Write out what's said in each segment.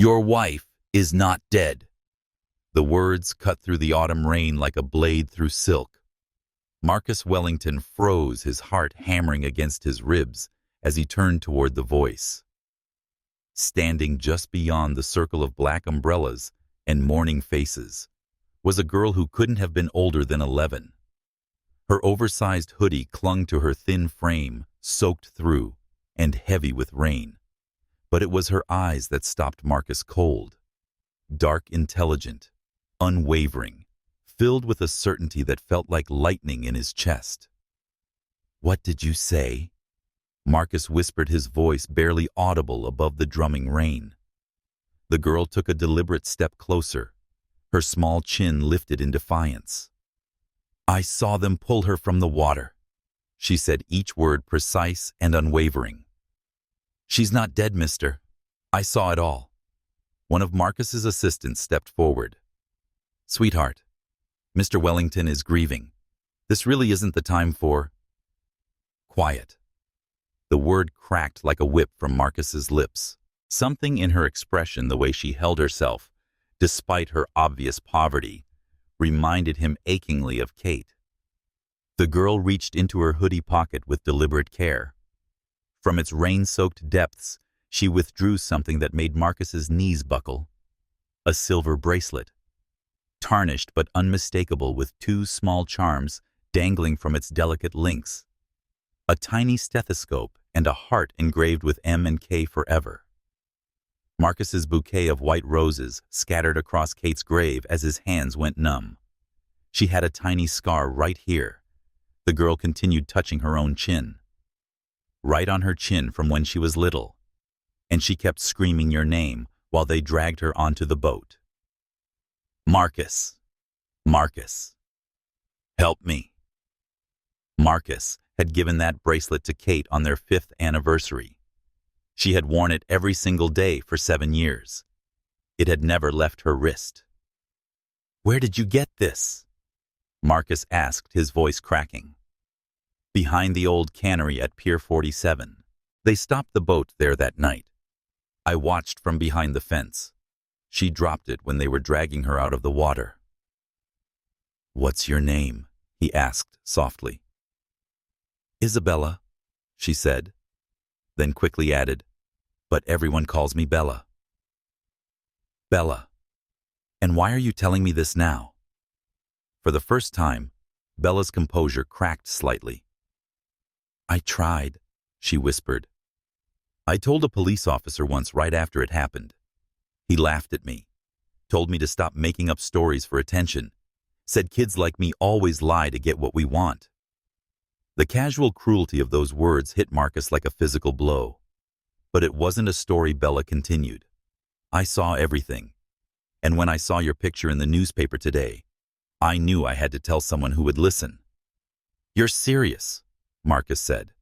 Your wife is not dead." The words cut through the autumn rain like a blade through silk. Marcus Wellington froze, his heart hammering against his ribs as he turned toward the voice. Standing just beyond the circle of black umbrellas and mourning faces was a girl who couldn't have been older than 11. Her oversized hoodie clung to her thin frame, soaked through and heavy with rain. But it was her eyes that stopped Marcus cold. Dark, intelligent, unwavering, filled with a certainty that felt like lightning in his chest. "What did you say?" Marcus whispered, his voice barely audible above the drumming rain. The girl took a deliberate step closer, her small chin lifted in defiance. "I saw them pull her from the water," she said, each word precise and unwavering. "She's not dead, mister. I saw it all." One of Marcus's assistants stepped forward. "Sweetheart, Mr. Wellington is grieving. This really isn't the time for—" "Quiet." The word cracked like a whip from Marcus's lips. Something in her expression, the way she held herself, despite her obvious poverty, reminded him achingly of Kate. The girl reached into her hoodie pocket with deliberate care. From its rain-soaked depths, she withdrew something that made Marcus's knees buckle. A silver bracelet, tarnished but unmistakable, with two small charms dangling from its delicate links. A tiny stethoscope and a heart engraved with M and K forever. Marcus's bouquet of white roses scattered across Kate's grave as his hands went numb. She had a tiny scar right here. The girl continued, touching her own chin. Right on her chin from when she was little. And she kept screaming your name while they dragged her onto the boat. "Marcus! Marcus! Help me!" Marcus had given that bracelet to Kate on their 5th anniversary. She had worn it every single day for 7 years. It had never left her wrist. "Where did you get this?" Marcus asked, his voice cracking. "Behind the old cannery at Pier 47. They stopped the boat there that night. I watched from behind the fence. She dropped it when they were dragging her out of the water." "What's your name?" he asked softly. "Isabella," she said, then quickly added, "But everyone calls me Bella." "Bella. And why are you telling me this now?" For the first time, Bella's composure cracked slightly. "I tried," she whispered. "I told a police officer once right after it happened. He laughed at me, told me to stop making up stories for attention, said kids like me always lie to get what we want." The casual cruelty of those words hit Marcus like a physical blow. But it wasn't a story. Bella continued. "I saw everything. And when I saw your picture in the newspaper today, I knew I had to tell someone who would listen." "You're serious," Marcus said.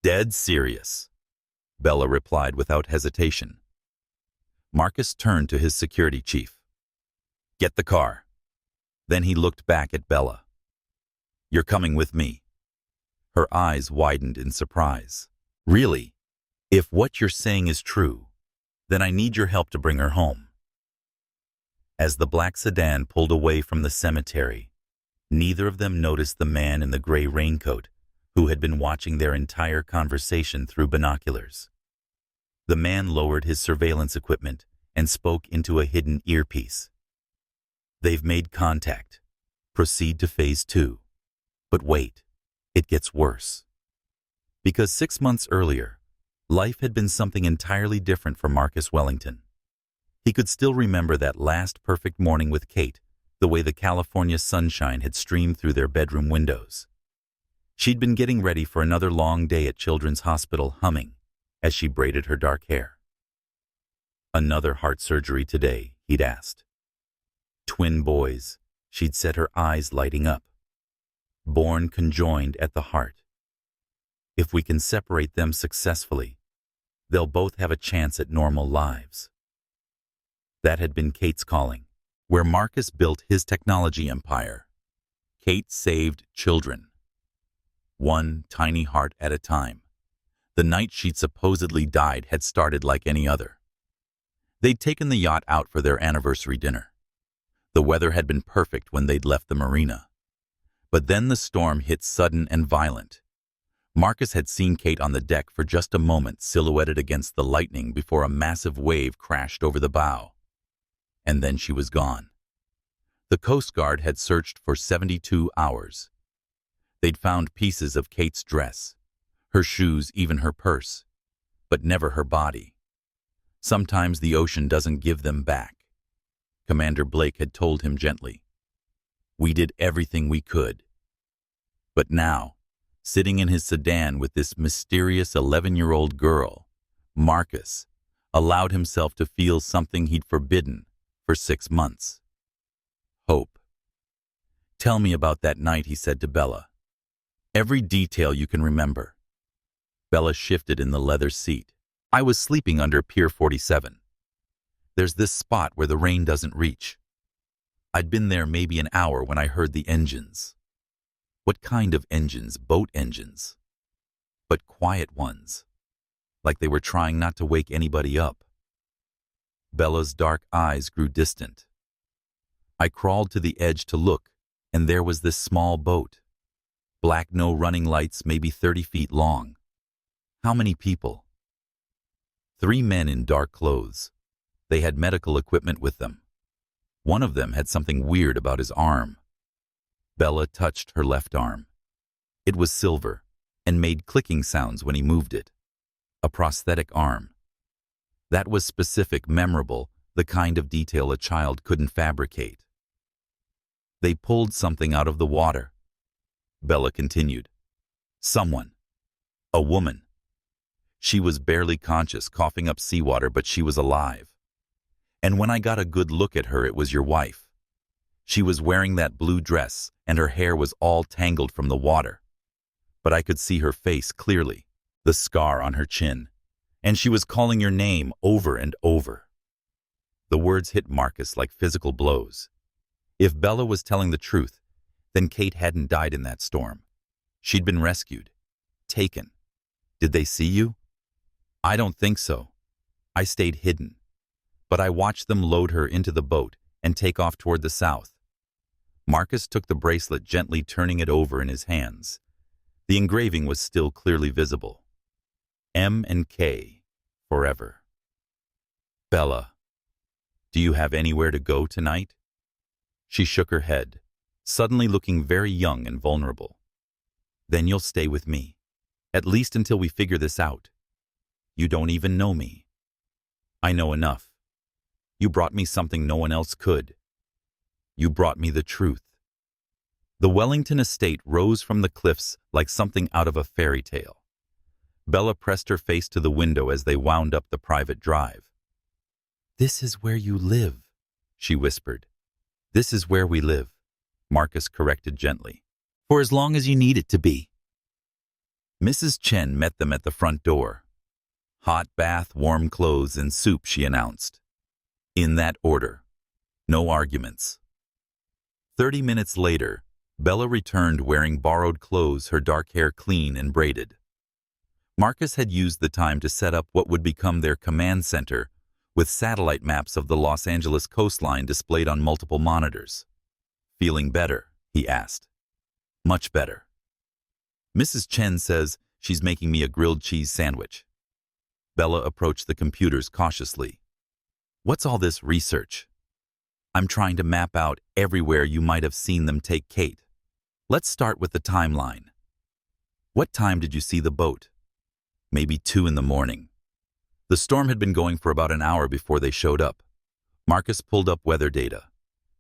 "Dead serious," Bella replied without hesitation. Marcus turned to his security chief. "Get the car." Then he looked back at Bella. "You're coming with me." Her eyes widened in surprise. "Really? If what you're saying is true, then I need your help to bring her home." As the black sedan pulled away from the cemetery, neither of them noticed the man in the gray raincoat who had been watching their entire conversation through binoculars. The man lowered his surveillance equipment and spoke into a hidden earpiece. "They've made contact. Proceed to phase 2. But wait, it gets worse." Because 6 months earlier, life had been something entirely different for Marcus Wellington. He could still remember that last perfect morning with Kate, the way the California sunshine had streamed through their bedroom windows. She'd been getting ready for another long day at Children's Hospital, humming as she braided her dark hair. "Another heart surgery today?" he'd asked. "Twin boys," she'd said, her eyes lighting up. "Born conjoined at the heart. If we can separate them successfully, they'll both have a chance at normal lives." That had been Kate's calling, where Marcus built his technology empire. Kate saved children, one tiny heart at a time. The night she'd supposedly died had started like any other. They'd taken the yacht out for their anniversary dinner. The weather had been perfect when they'd left the marina. But then the storm hit sudden and violent. Marcus had seen Kate on the deck for just a moment, silhouetted against the lightning before a massive wave crashed over the bow. And then she was gone. The Coast Guard had searched for 72 hours. They'd found pieces of Kate's dress, her shoes, even her purse, but never her body. Sometimes the ocean doesn't give them back. Commander Blake had told him gently. We did everything we could. But now, sitting in his sedan with this mysterious 11-year-old girl, Marcus allowed himself to feel something he'd forbidden for 6 months. Hope. Tell me about that night, he said to Bella. Every detail you can remember. Bella shifted in the leather seat. I was sleeping under Pier 47. There's this spot where the rain doesn't reach. I'd been there maybe an hour when I heard the engines. What kind of engines? Boat engines. But quiet ones. Like they were trying not to wake anybody up. Bella's dark eyes grew distant. I crawled to the edge to look, and there was this small boat. Black, no running lights, maybe 30 feet long. How many people? 3 men in dark clothes. They had medical equipment with them. One of them had something weird about his arm. Bella touched her left arm. It was silver and made clicking sounds when he moved it. A prosthetic arm. That was specific, memorable, the kind of detail a child couldn't fabricate. They pulled something out of the water. Bella continued. Someone. A woman. She was barely conscious, coughing up seawater, but she was alive. And when I got a good look at her, it was your wife. She was wearing that blue dress, and her hair was all tangled from the water. But I could see her face clearly, the scar on her chin, and she was calling your name over and over. The words hit Marcus like physical blows. If Bella was telling the truth, then Kate hadn't died in that storm. She'd been rescued, taken. Did they see you? I don't think so. I stayed hidden. But I watched them load her into the boat and take off toward the south. Marcus took the bracelet, gently turning it over in his hands. The engraving was still clearly visible. M and K, forever. Bella, do you have anywhere to go tonight? She shook her head, suddenly looking very young and vulnerable. Then you'll stay with me, at least until we figure this out. You don't even know me. I know enough. You brought me something no one else could. You brought me the truth. The Wellington estate rose from the cliffs like something out of a fairy tale. Bella pressed her face to the window as they wound up the private drive. This is where you live, she whispered. This is where we live, Marcus corrected gently. For as long as you need it to be. Mrs. Chen met them at the front door. Hot bath, warm clothes, and soup, she announced. In that order. No arguments. 30 minutes later, Bella returned wearing borrowed clothes, her dark hair clean and braided. Marcus had used the time to set up what would become their command center, with satellite maps of the Los Angeles coastline displayed on multiple monitors. Feeling better? He asked. Much better. Mrs. Chen says she's making me a grilled cheese sandwich. Bella approached the computers cautiously. What's all this research? I'm trying to map out everywhere you might have seen them take Kate. Let's start with the timeline. What time did you see the boat? Maybe 2 in the morning. The storm had been going for about an hour before they showed up. Marcus pulled up weather data.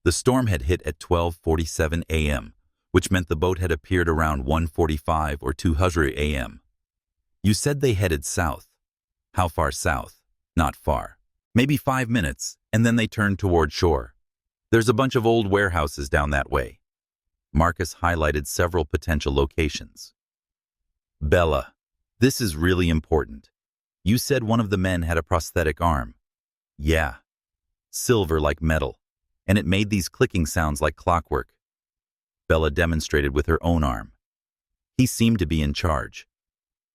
The storm had hit at 12:47 a.m., which meant the boat had appeared around 1:45 or 2:00 a.m. You said they headed south. How far south? Not far. Maybe 5 minutes, and then they turned toward shore. There's a bunch of old warehouses down that way. Marcus highlighted several potential locations. Bella, this is really important. You said one of the men had a prosthetic arm. Yeah. Silver like metal, and it made these clicking sounds like clockwork. Bella demonstrated with her own arm. He seemed to be in charge.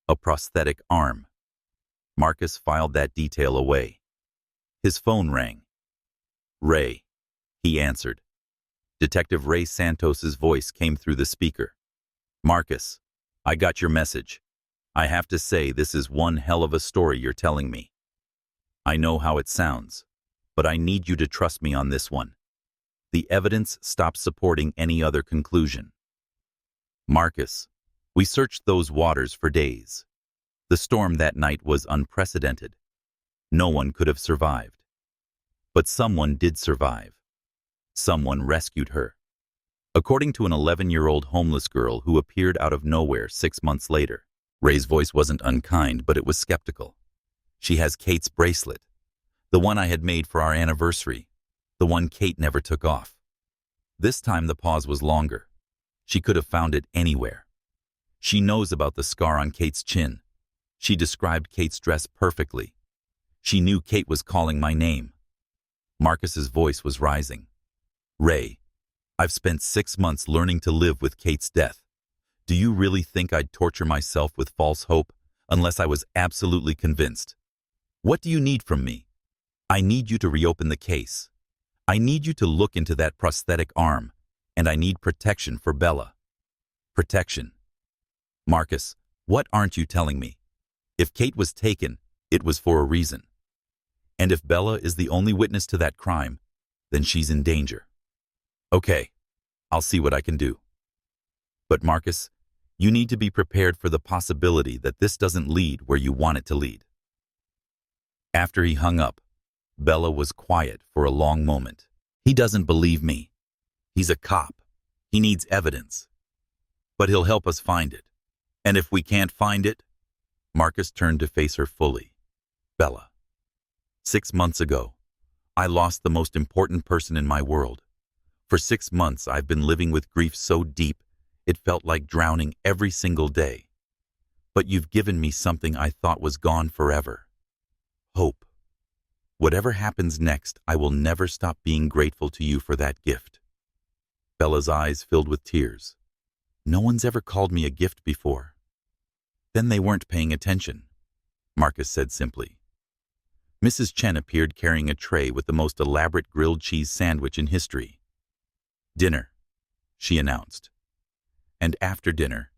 A prosthetic arm. Marcus filed that detail away. His phone rang. "Ray," he answered. Detective Ray Santos's voice came through the speaker. "Marcus, I got your message. I have to say this is one hell of a story you're telling me. I know how it sounds, but I need you to trust me on this one. The evidence stops supporting any other conclusion." "Marcus, we searched those waters for days. The storm that night was unprecedented. No one could have survived. But someone did survive. Someone rescued her. According to an 11-year-old homeless girl who appeared out of nowhere 6 months later." Ray's voice wasn't unkind, but it was skeptical. "She has Kate's bracelet, the one I had made for our anniversary, the one Kate never took off." This time the pause was longer. She could have found it anywhere. "She knows about the scar on Kate's chin. She described Kate's dress perfectly. She knew Kate was calling my name." Marcus's voice was rising. "Ray, I've spent 6 months learning to live with Kate's death. Do you really think I'd torture myself with false hope unless I was absolutely convinced? What do you need from me? I need you to reopen the case. I need you to look into that prosthetic arm, and I need protection for Bella." "Protection? Marcus, what aren't you telling me? If Kate was taken, it was for a reason. And if Bella is the only witness to that crime, then she's in danger. Okay, I'll see what I can do. But Marcus, you need to be prepared for the possibility that this doesn't lead where you want it to lead." After he hung up, Bella was quiet for a long moment. "He doesn't believe me. He's a cop. He needs evidence. But he'll help us find it. And if we can't find it..." Marcus turned to face her fully. "Bella, 6 months ago, I lost the most important person in my world. For 6 months, I've been living with grief so deep, it felt like drowning every single day. But you've given me something I thought was gone forever. Hope. Whatever happens next, I will never stop being grateful to you for that gift." Bella's eyes filled with tears. "No one's ever called me a gift before." "Then they weren't paying attention," Marcus said simply. Mrs. Chen appeared carrying a tray with the most elaborate grilled cheese sandwich in history. "Dinner," she announced. "And after dinner,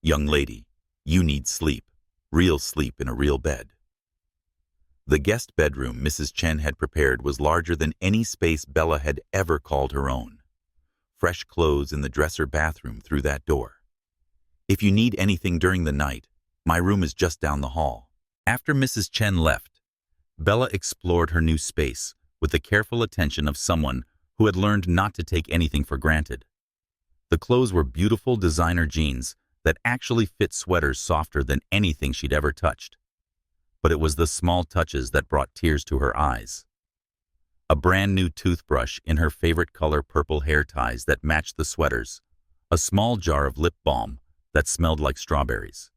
young lady, you need sleep, real sleep in a real bed." The guest bedroom Mrs. Chen had prepared was larger than any space Bella had ever called her own. Fresh clothes in the dresser bathroom through that door. "If you need anything during the night, my room is just down the hall." After Mrs. Chen left, Bella explored her new space with the careful attention of someone who had learned not to take anything for granted. The clothes were beautiful designer jeans that actually fit sweaters softer than anything she'd ever touched. But it was the small touches that brought tears to her eyes. A brand new toothbrush in her favorite color purple hair ties that matched the sweaters. A small jar of lip balm that smelled like strawberries.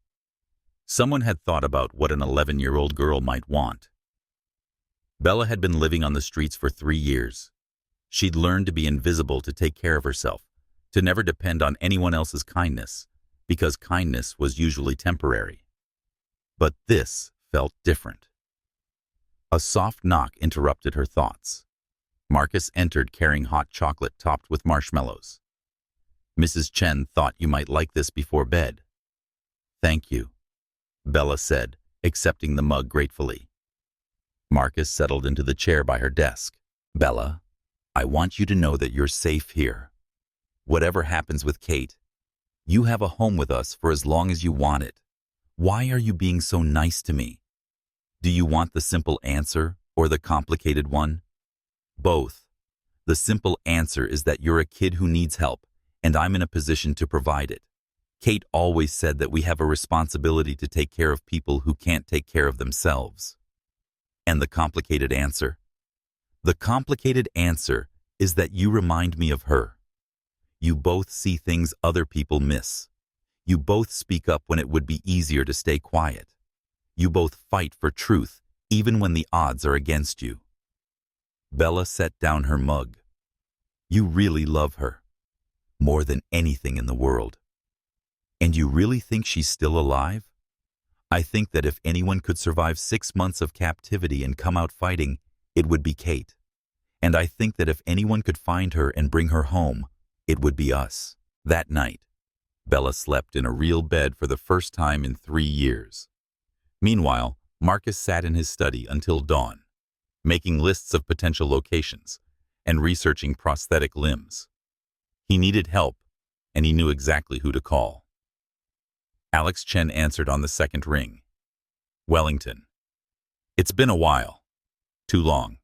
Someone had thought about what an 11-year-old girl might want. Bella had been living on the streets for 3 years. She'd learned to be invisible to take care of herself, to never depend on anyone else's kindness, because kindness was usually temporary. But this felt different. A soft knock interrupted her thoughts. Marcus entered carrying hot chocolate topped with marshmallows. "Mrs. Chen thought you might like this before bed." "Thank you," Bella said, accepting the mug gratefully. Marcus settled into the chair by her desk. "Bella, I want you to know that you're safe here. Whatever happens with Kate, you have a home with us for as long as you want it. Why are you being so nice to me? Do you want the simple answer or the complicated one?" "Both. The simple answer is that you're a kid who needs help, and I'm in a position to provide it. Kate always said that we have a responsibility to take care of people who can't take care of themselves." "And the complicated answer?" "The complicated answer is that you remind me of her. You both see things other people miss. You both speak up when it would be easier to stay quiet. You both fight for truth, even when the odds are against you." Bella set down her mug. "You really love her, more than anything in the world. And you really think she's still alive? I think that if anyone could survive 6 months of captivity and come out fighting, It would be Kate. And I think that if anyone could find her and bring her home, it would be us. That night, Bella slept in a real bed for the first time in 3 years. Meanwhile, Marcus sat in his study until dawn, making lists of potential locations and researching prosthetic limbs. He needed help, and he knew exactly who to call. Alex Chen answered on the second ring. Wellington. It's been a while. Too long.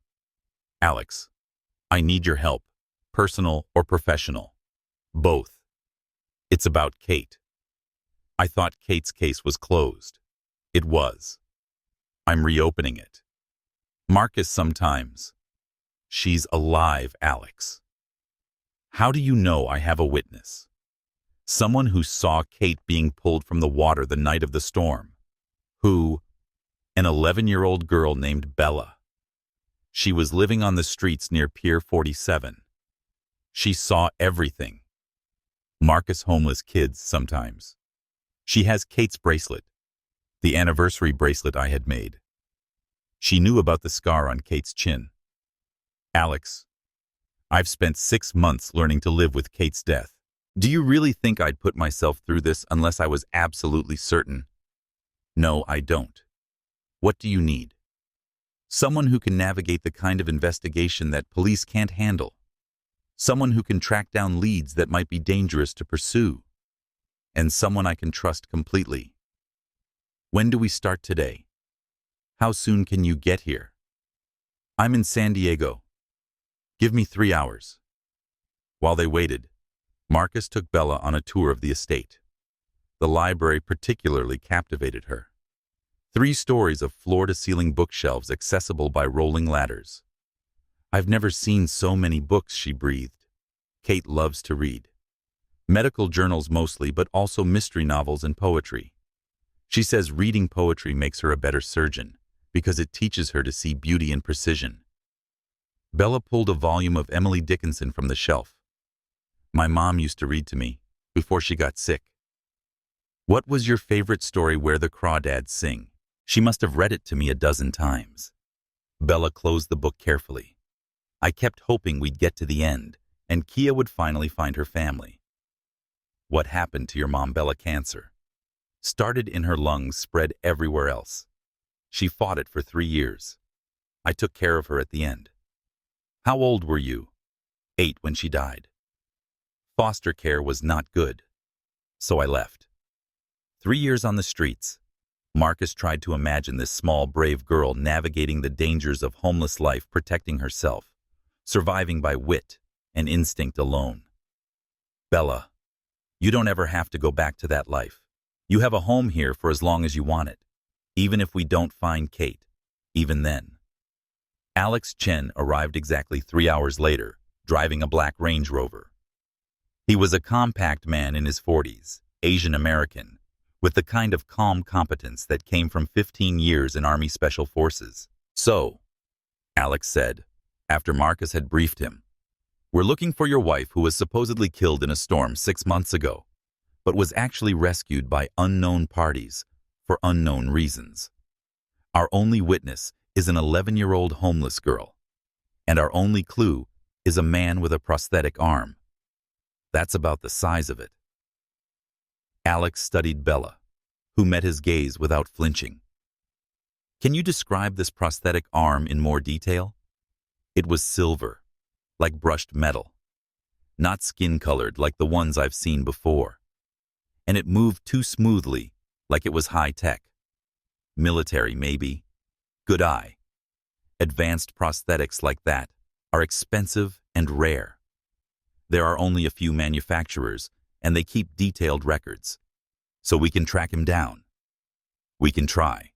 Alex, I need your help, personal or professional. Both. It's about Kate. I thought Kate's case was closed. It was. I'm reopening it. Marcus sometimes. She's alive, Alex. How do you know I have a witness? Someone who saw Kate being pulled from the water the night of the storm. Who? An 11-year-old girl named Bella. She was living on the streets near Pier 47. She saw everything. Marcus homeless kids sometimes. She has Kate's bracelet, the anniversary bracelet I had made. She knew about the scar on Kate's chin. Alex, I've spent 6 months learning to live with Kate's death. Do you really think I'd put myself through this unless I was absolutely certain? No, I don't. What do you need? Someone who can navigate the kind of investigation that police can't handle. Someone who can track down leads that might be dangerous to pursue. And someone I can trust completely. When do we start today? How soon can you get here? I'm in San Diego. Give me 3 hours. While they waited, Marcus took Bella on a tour of the estate. The library particularly captivated her. 3 stories of floor-to-ceiling bookshelves accessible by rolling ladders. I've never seen so many books, she breathed. Kate loves to read. Medical journals mostly, but also mystery novels and poetry. She says reading poetry makes her a better surgeon because it teaches her to see beauty and precision. Bella pulled a volume of Emily Dickinson from the shelf. My mom used to read to me before she got sick. What was your favorite story where the crawdads sing? She must have read it to me a dozen times. Bella closed the book carefully. I kept hoping we'd get to the end, and Kia would finally find her family. What happened to your mom, Bella? Cancer. Started in her lungs, spread everywhere else. She fought it for 3 years. I took care of her at the end. How old were you? 8 when she died. Foster care was not good, so I left. 3 years on the streets. Marcus tried to imagine this small, brave girl navigating the dangers of homeless life, protecting herself, surviving by wit and instinct alone. Bella, you don't ever have to go back to that life. You have a home here for as long as you want it, even if we don't find Kate, even then. Alex Chen arrived exactly 3 hours later, driving a black Range Rover. He was a compact man in his 40s, Asian American, with the kind of calm competence that came from 15 years in Army Special Forces. So, Alex said, after Marcus had briefed him, we're looking for your wife who was supposedly killed in a storm 6 months ago, but was actually rescued by unknown parties for unknown reasons. Our only witness is an 11-year-old homeless girl, and our only clue is a man with a prosthetic arm. That's about the size of it. Alex studied Bella, who met his gaze without flinching. Can you describe this prosthetic arm in more detail? It was silver, like brushed metal, not skin-colored like the ones I've seen before. And it moved too smoothly, like it was high-tech. Military, maybe. Good eye. Advanced prosthetics like that are expensive and rare. There are only a few manufacturers, and they keep detailed records. So we can track him down. We can try.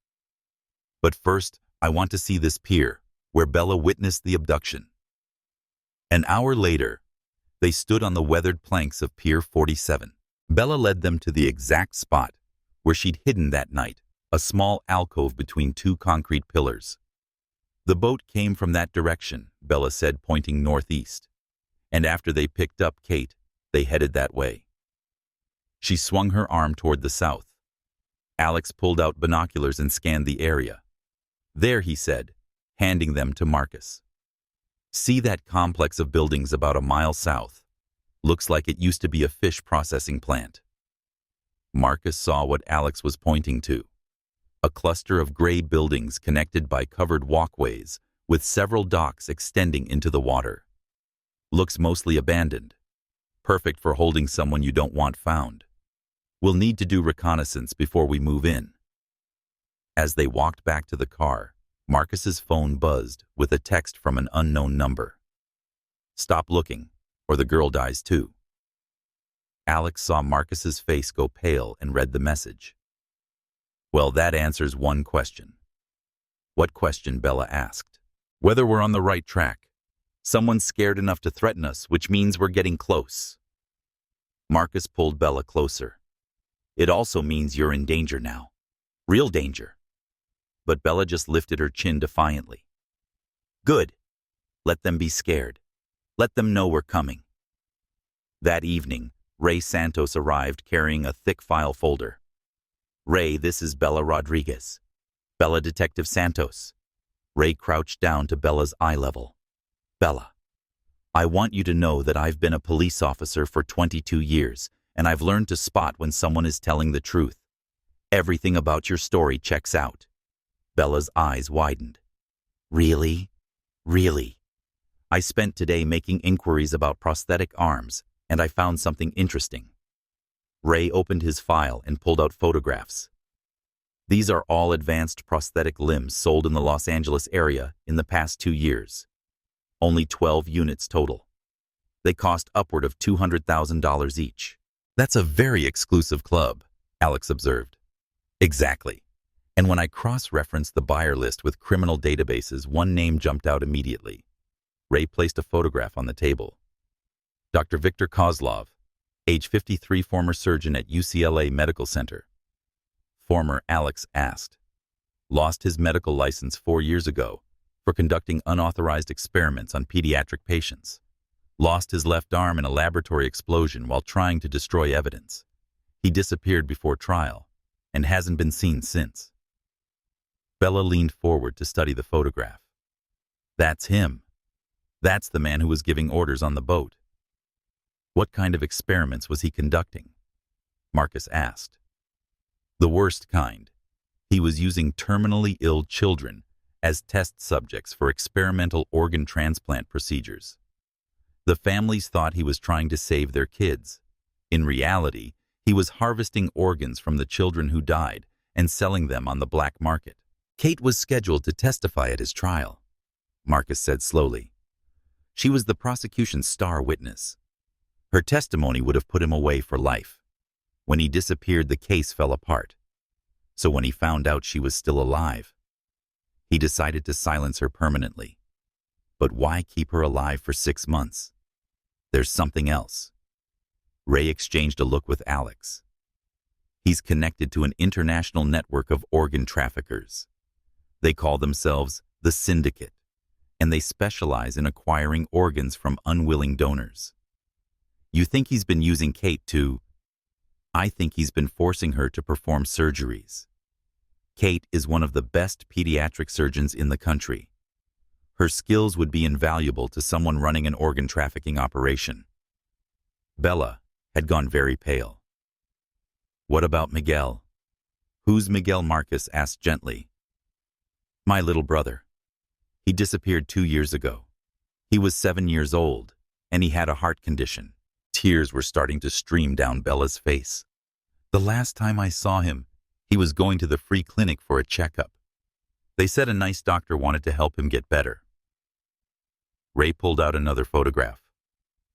But first, I want to see this pier where Bella witnessed the abduction. An hour later, they stood on the weathered planks of Pier 47. Bella led them to the exact spot where she'd hidden that night, a small alcove between 2 concrete pillars. The boat came from that direction, Bella said, pointing northeast. And after they picked up Kate, they headed that way. She swung her arm toward the south. Alex pulled out binoculars and scanned the area. There, he said, handing them to Marcus. See that complex of buildings about a mile south? Looks like it used to be a fish processing plant. Marcus saw what Alex was pointing to. A cluster of gray buildings connected by covered walkways with several docks extending into the water. Looks mostly abandoned. Perfect for holding someone you don't want found. We'll need to do reconnaissance before we move in. As they walked back to the car, Marcus's phone buzzed with a text from an unknown number. Stop looking, or the girl dies too. Alex saw Marcus's face go pale and read the message. Well, that answers one question. What question? Bella asked. Whether we're on the right track. Someone's scared enough to threaten us, which means we're getting close. Marcus pulled Bella closer. It also means you're in danger now. Real danger. But Bella just lifted her chin defiantly. Good. Let them be scared. Let them know we're coming. That evening, Ray Santos arrived carrying a thick file folder. Ray, this is Bella Rodriguez. Bella Detective Santos. Ray crouched down to Bella's eye level. Bella, I want you to know that I've been a police officer for 22 years, and I've learned to spot when someone is telling the truth. Everything about your story checks out. Bella's eyes widened. Really? Really? I spent today making inquiries about prosthetic arms, and I found something interesting. Ray opened his file and pulled out photographs. These are all advanced prosthetic limbs sold in the Los Angeles area in the past 2 years. Only 12 units total. They cost upward of $200,000 each. That's a very exclusive club, Alex observed. Exactly. And when I cross-referenced the buyer list with criminal databases, one name jumped out immediately. Ray placed a photograph on the table. Dr. Viktor Kozlov, age 53, former surgeon at UCLA Medical Center. Former, Alex asked. Lost his medical license 4 years ago for conducting unauthorized experiments on pediatric patients. Lost his left arm in a laboratory explosion while trying to destroy evidence. He disappeared before trial and hasn't been seen since. Bella leaned forward to study the photograph. That's him. That's the man who was giving orders on the boat. What kind of experiments was he conducting? Marcus asked. The worst kind. He was using terminally ill children as test subjects for experimental organ transplant procedures. The families thought he was trying to save their kids. In reality, he was harvesting organs from the children who died and selling them on the black market. Kate was scheduled to testify at his trial, Marcus said slowly. She was the prosecution's star witness. Her testimony would have put him away for life. When he disappeared, the case fell apart. So when he found out she was still alive, he decided to silence her permanently. But why keep her alive for 6 months? There's something else. Ray exchanged a look with Alex. He's connected to an international network of organ traffickers. They call themselves the Syndicate, and they specialize in acquiring organs from unwilling donors. You think he's been using Kate to... I think he's been forcing her to perform surgeries. Kate is one of the best pediatric surgeons in the country. Her skills would be invaluable to someone running an organ trafficking operation. Bella had gone very pale. What about Miguel? Who's Miguel? Marcus asked gently. My little brother. He disappeared 2 years ago. He was 7 years old, and he had a heart condition. Tears were starting to stream down Bella's face. The last time I saw him, he was going to the free clinic for a checkup. They said a nice doctor wanted to help him get better. Ray pulled out another photograph.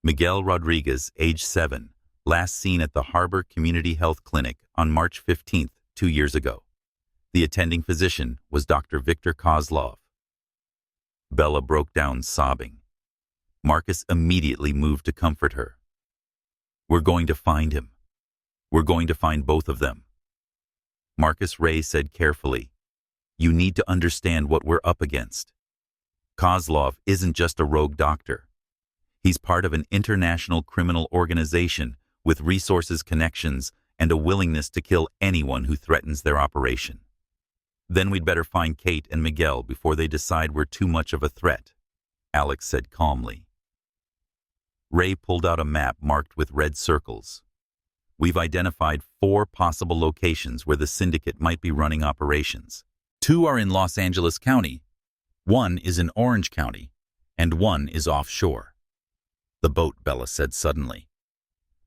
Miguel Rodriguez, age 7, last seen at the Harbor Community Health Clinic on March 15th, 2 years ago. The attending physician was Dr. Viktor Kozlov. Bella broke down sobbing. Marcus immediately moved to comfort her. We're going to find him. We're going to find both of them. Marcus. Ray said carefully, you need to understand what we're up against. Kozlov isn't just a rogue doctor. He's part of an international criminal organization with resources, connections, and a willingness to kill anyone who threatens their operation. Then we'd better find Kate and Miguel before they decide we're too much of a threat, Alex said calmly. Ray pulled out a map marked with red circles. We've identified 4 possible locations where the syndicate might be running operations. 2 are in Los Angeles County, 1 is in Orange County, and 1 is offshore. The boat, Bella said suddenly.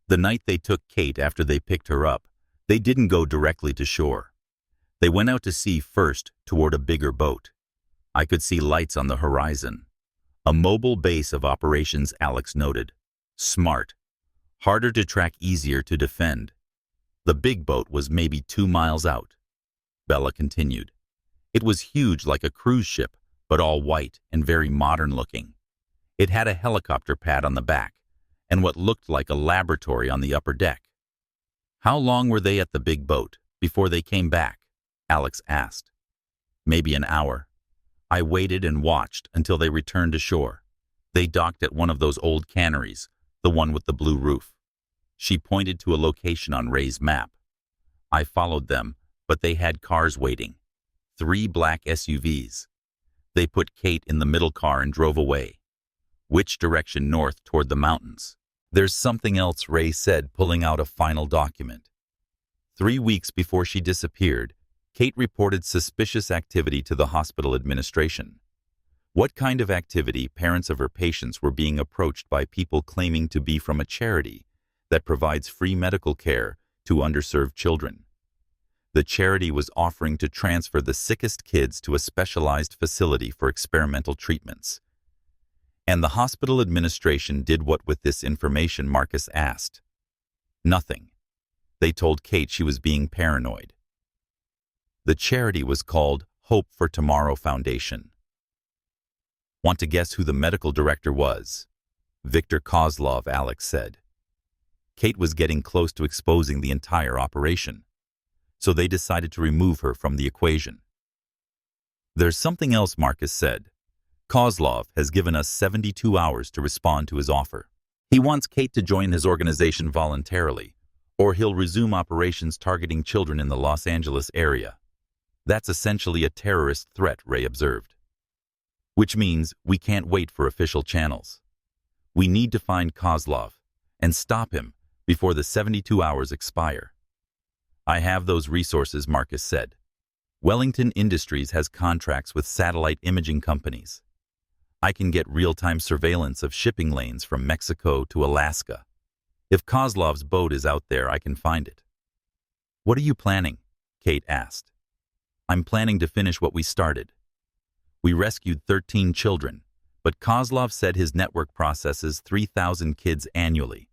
The night they took Kate after they picked her up, they didn't go directly to shore. They went out to sea first toward a bigger boat. I could see lights on the horizon. A mobile base of operations, Alex noted. Smart. Harder to track, easier to defend. The big boat was maybe 2 miles out. Bella continued. It was huge like a cruise ship, but all white and very modern looking. It had a helicopter pad on the back and what looked like a laboratory on the upper deck. How long were they at the big boat before they came back? Alex asked. Maybe an hour. I waited and watched until they returned to shore. They docked at one of those old canneries, the one with the blue roof. She pointed to a location on Ray's map. I followed them, but they had cars waiting. 3 black SUVs. They put Kate in the middle car and drove away. Which direction? North, toward the mountains. There's something else, Ray said, pulling out a final document. 3 weeks before she disappeared, Kate reported suspicious activity to the hospital administration. What kind of activity? Parents of her patients were being approached by people claiming to be from a charity that provides free medical care to underserved children. The charity was offering to transfer the sickest kids to a specialized facility for experimental treatments. And the hospital administration did what with this information? Marcus asked. Nothing. They told Kate she was being paranoid. The charity was called Hope for Tomorrow Foundation. Want to guess who the medical director was? Viktor Kozlov, Alex said. Kate was getting close to exposing the entire operation, so they decided to remove her from the equation. There's something else, Marcus said. Kozlov has given us 72 hours to respond to his offer. He wants Kate to join his organization voluntarily, or he'll resume operations targeting children in the Los Angeles area. That's essentially a terrorist threat, Ray observed. Which means we can't wait for official channels. We need to find Kozlov and stop him before the 72 hours expire. I have those resources, Marcus said. Wellington Industries has contracts with satellite imaging companies. I can get real-time surveillance of shipping lanes from Mexico to Alaska. If Kozlov's boat is out there, I can find it. What are you planning? Kate asked. I'm planning to finish what we started. We rescued 13 children, but Kozlov said his network processes 3,000 kids annually.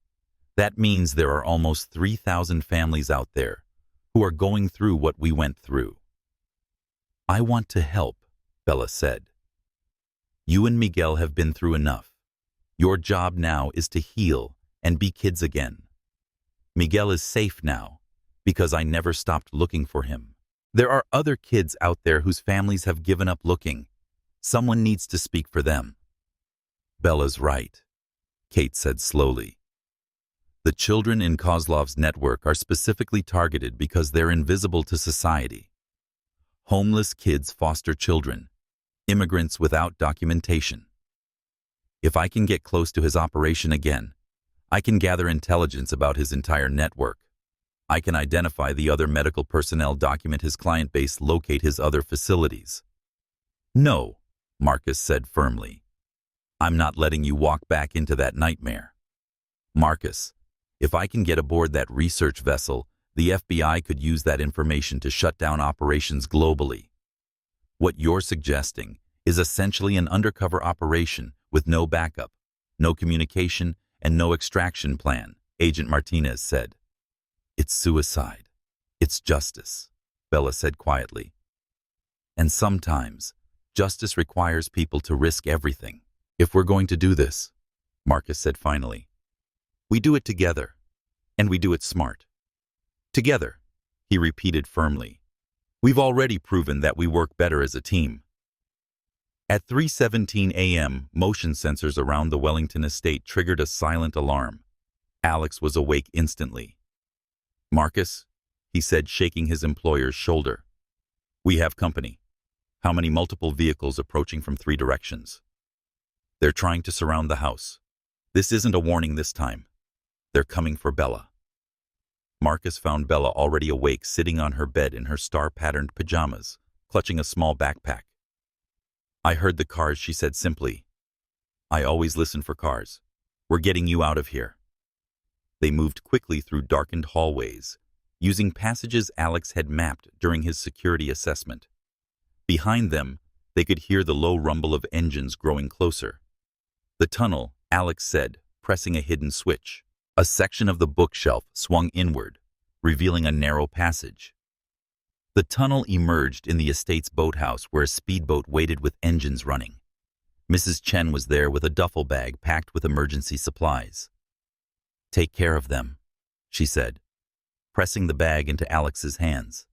That means there are almost 3,000 families out there who are going through what we went through. I want to help, Bella said. You and Miguel have been through enough. Your job now is to heal and be kids again. Miguel is safe now because I never stopped looking for him. There are other kids out there whose families have given up looking. Someone needs to speak for them. Bella's right, Kate said slowly. The children in Kozlov's network are specifically targeted because they're invisible to society. Homeless kids, foster children, immigrants without documentation. If I can get close to his operation again, I can gather intelligence about his entire network. I can identify the other medical personnel, document his client base, locate his other facilities. No, Marcus said firmly. I'm not letting you walk back into that nightmare. Marcus, if I can get aboard that research vessel, the FBI could use that information to shut down operations globally. What you're suggesting is essentially an undercover operation with no backup, no communication, and no extraction plan, Agent Martinez said. It's suicide. It's justice, Bella said quietly. And sometimes, justice requires people to risk everything. If we're going to do this, Marcus said finally, we do it together, and we do it smart. Together, he repeated firmly. We've already proven that we work better as a team. At 3:17 a.m., motion sensors around the Wellington estate triggered a silent alarm. Alex was awake instantly. Marcus, he said, shaking his employer's shoulder. We have company. How many multiple vehicles approaching from 3 directions? They're trying to surround the house. This isn't a warning this time. They're coming for Bella. Marcus found Bella already awake, sitting on her bed in her star-patterned pajamas, clutching a small backpack. I heard the cars, she said simply. I always listen for cars. We're getting you out of here. They moved quickly through darkened hallways, using passages Alex had mapped during his security assessment. Behind them, they could hear the low rumble of engines growing closer. The tunnel, Alex said, pressing a hidden switch. A section of the bookshelf swung inward, revealing a narrow passage. The tunnel emerged in the estate's boathouse where a speedboat waited with engines running. Mrs. Chen was there with a duffel bag packed with emergency supplies. Take care of them, she said, pressing the bag into Alex's hands.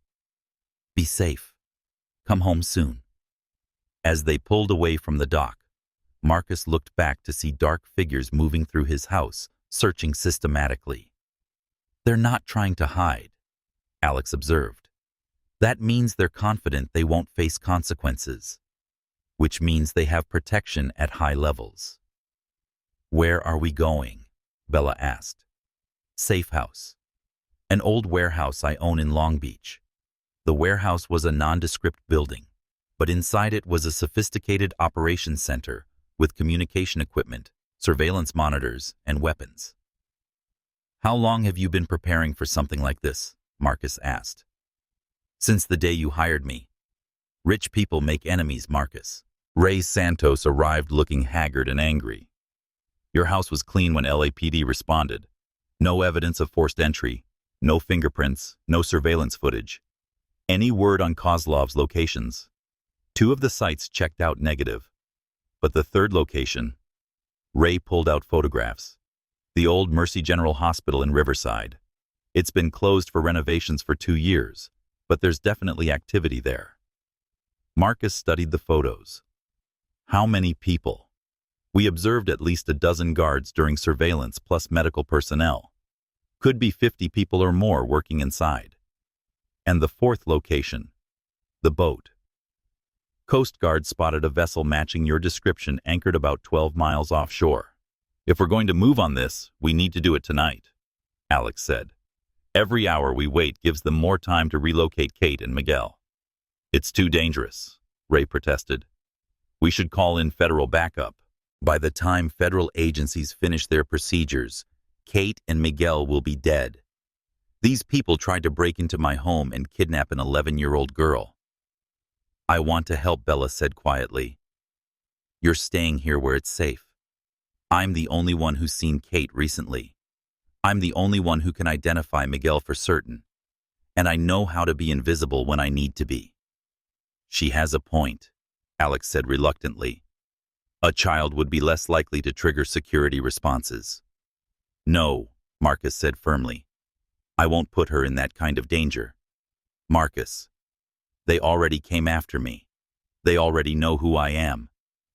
Be safe. Come home soon. As they pulled away from the dock, Marcus looked back to see dark figures moving through his house, searching systematically. They're not trying to hide, Alex observed. That means they're confident they won't face consequences, which means they have protection at high levels. Where are we going? Bella asked. Safe house. An old warehouse I own in Long Beach. The warehouse was a nondescript building, but inside it was a sophisticated operations center with communication equipment, surveillance monitors, and weapons. How long have you been preparing for something like this? Marcus asked. Since the day you hired me. Rich people make enemies, Marcus. Ray Santos arrived looking haggard and angry. Your house was clean when LAPD responded. No evidence of forced entry, no fingerprints, no surveillance footage. Any word on Kozlov's locations? 2 of the sites checked out negative. But the 3rd location, Ray pulled out photographs. The old Mercy General Hospital in Riverside. It's been closed for renovations for 2 years, but there's definitely activity there. Marcus studied the photos. How many people? We observed at least a dozen guards during surveillance plus medical personnel. Could be 50 people or more working inside. And the 4th location, the boat. Coast Guard spotted a vessel matching your description anchored about 12 miles offshore. If we're going to move on this, we need to do it tonight, Alex said. Every hour we wait gives them more time to relocate Kate and Miguel. It's too dangerous, Ray protested. We should call in federal backup. By the time federal agencies finish their procedures, Kate and Miguel will be dead. These people tried to break into my home and kidnap an 11-year-old girl. I want to help, Bella said quietly. You're staying here where it's safe. I'm the only one who's seen Kate recently. I'm the only one who can identify Miguel for certain. And I know how to be invisible when I need to be. She has a point, Alex said reluctantly. A child would be less likely to trigger security responses. No, Marcus said firmly. I won't put her in that kind of danger. Marcus, they already came after me. They already know who I am.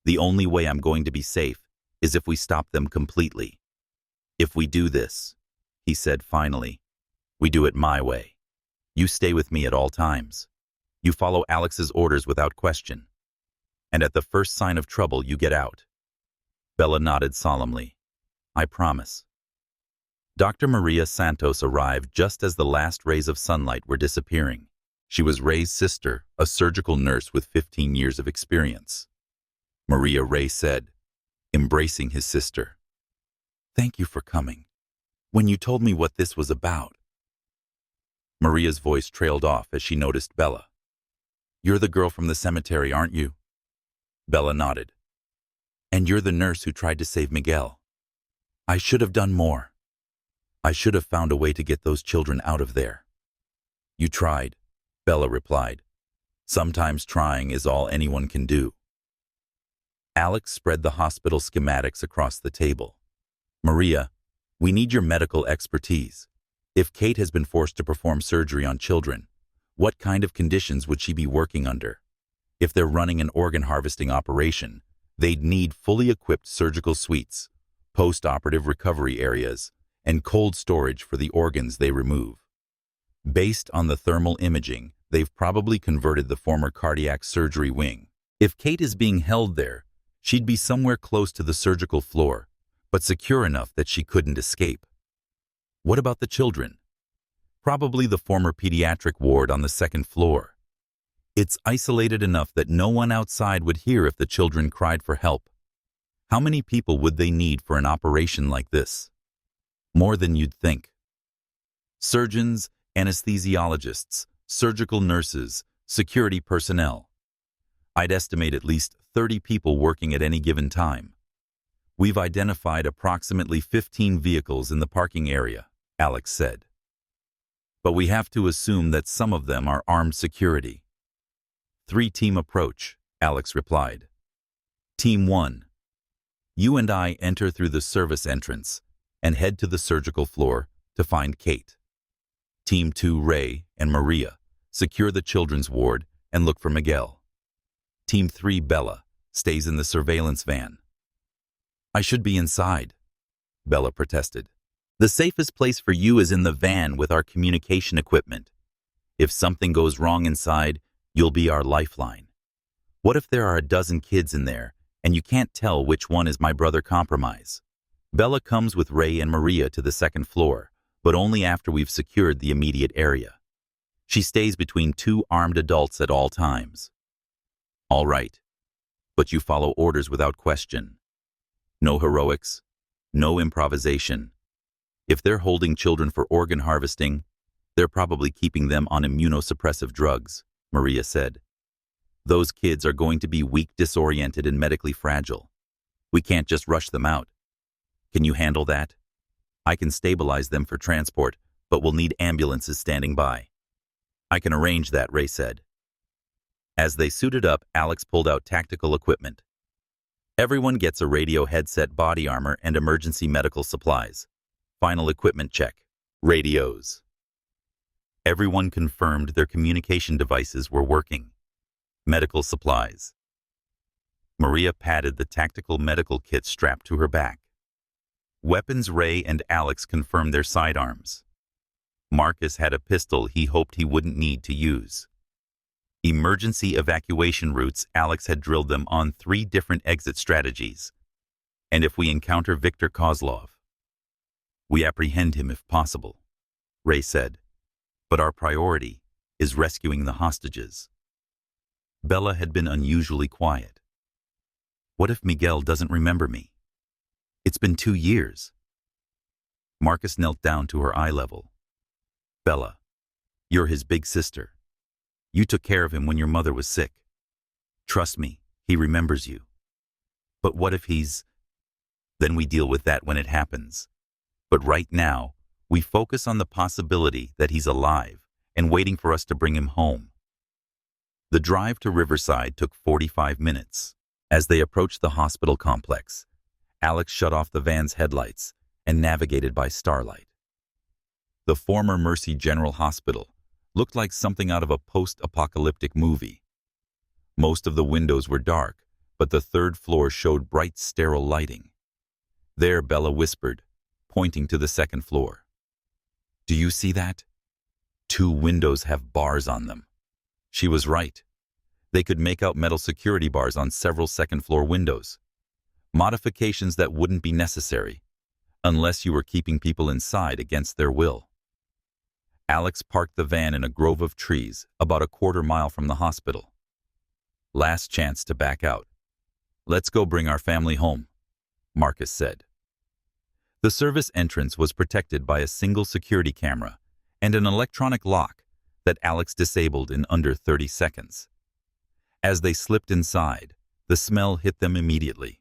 The only way I'm going to be safe is if we stop them completely. If we do this, he said finally, we do it my way. You stay with me at all times. You follow Alex's orders without question. And at the first sign of trouble, you get out. Bella nodded solemnly. I promise. Dr. Maria Santos arrived just as the last rays of sunlight were disappearing. She was Ray's sister, a surgical nurse with 15 years of experience. Maria, Ray said, embracing his sister. Thank you for coming. When you told me what this was about. Maria's voice trailed off as she noticed Bella. You're the girl from the cemetery, aren't you? Bella nodded. And you're the nurse who tried to save Miguel. I should have done more. I should have found a way to get those children out of there. You tried, Bella replied. Sometimes trying is all anyone can do. Alex spread the hospital schematics across the table. Maria, we need your medical expertise. If Kate has been forced to perform surgery on children, what kind of conditions would she be working under? If they're running an organ harvesting operation, they'd need fully equipped surgical suites, post-operative recovery areas, and cold storage for the organs they remove. Based on the thermal imaging, They've probably converted the former cardiac surgery wing. If Kate is being held there, she'd be somewhere close to the surgical floor, but secure enough that she couldn't escape. What about the children? Probably the former pediatric ward on the second floor. It's isolated enough that no one outside would hear if the children cried for help. How many people would they need for an operation like this? More than you'd think. Surgeons, anesthesiologists, surgical nurses, security personnel. I'd estimate at least 30 people working at any given time. We've identified approximately 15 vehicles in the parking area, Alex said. But we have to assume that some of them are armed security. Three-team approach, Alex replied. Team 1. You and I enter through the service entrance and head to the surgical floor to find Kate. Team 2, Ray and Maria, secure the children's ward and look for Miguel. Team 3, Bella, stays in the surveillance van. I should be inside, Bella protested. The safest place for you is in the van with our communication equipment. If something goes wrong inside, you'll be our lifeline. What if there are a dozen kids in there and you can't tell which one is my brother Compromise? Bella comes with Ray and Maria to the second floor, but only after we've secured the immediate area. She stays between two armed adults at all times. All right, but you follow orders without question. No heroics, no improvisation. If they're holding children for organ harvesting, they're probably keeping them on immunosuppressive drugs, Maria said. Those kids are going to be weak, disoriented, and medically fragile. We can't just rush them out. Can you handle that? I can stabilize them for transport, but we'll need ambulances standing by. I can arrange that, Ray said. As they suited up, Alex pulled out tactical equipment. Everyone gets a radio headset, body armor, and emergency medical supplies. Final equipment check. Radios. Everyone confirmed their communication devices were working. Medical supplies. Maria patted the tactical medical kit strapped to her back. Weapons. Ray and Alex confirmed their sidearms. Marcus had a pistol he hoped he wouldn't need to use. Emergency evacuation routes. Alex had drilled them on 3 different exit strategies. And if we encounter Viktor Kozlov, we apprehend him if possible, Ray said. But our priority is rescuing the hostages. Bella had been unusually quiet. What if Miguel doesn't remember me? It's been 2 years. Marcus knelt down to her eye level. Bella, you're his big sister. You took care of him when your mother was sick. Trust me, he remembers you. But what if he's... Then we deal with that when it happens. But right now, we focus on the possibility that he's alive and waiting for us to bring him home. The drive to Riverside took 45 minutes. As they approached the hospital complex, Alex shut off the van's headlights and navigated by starlight. The former Mercy General Hospital looked like something out of a post-apocalyptic movie. Most of the windows were dark, but the 3rd floor showed bright, sterile lighting. There, Bella whispered, pointing to the 2nd floor. Do you see that? 2 windows have bars on them. She was right. They could make out metal security bars on several 2nd-floor windows. Modifications that wouldn't be necessary, unless you were keeping people inside against their will. Alex parked the van in a grove of trees about a quarter-mile from the hospital. Last chance to back out. Let's go bring our family home, Marcus said. The service entrance was protected by a single security camera and an electronic lock that Alex disabled in under 30 seconds. As they slipped inside, the smell hit them immediately.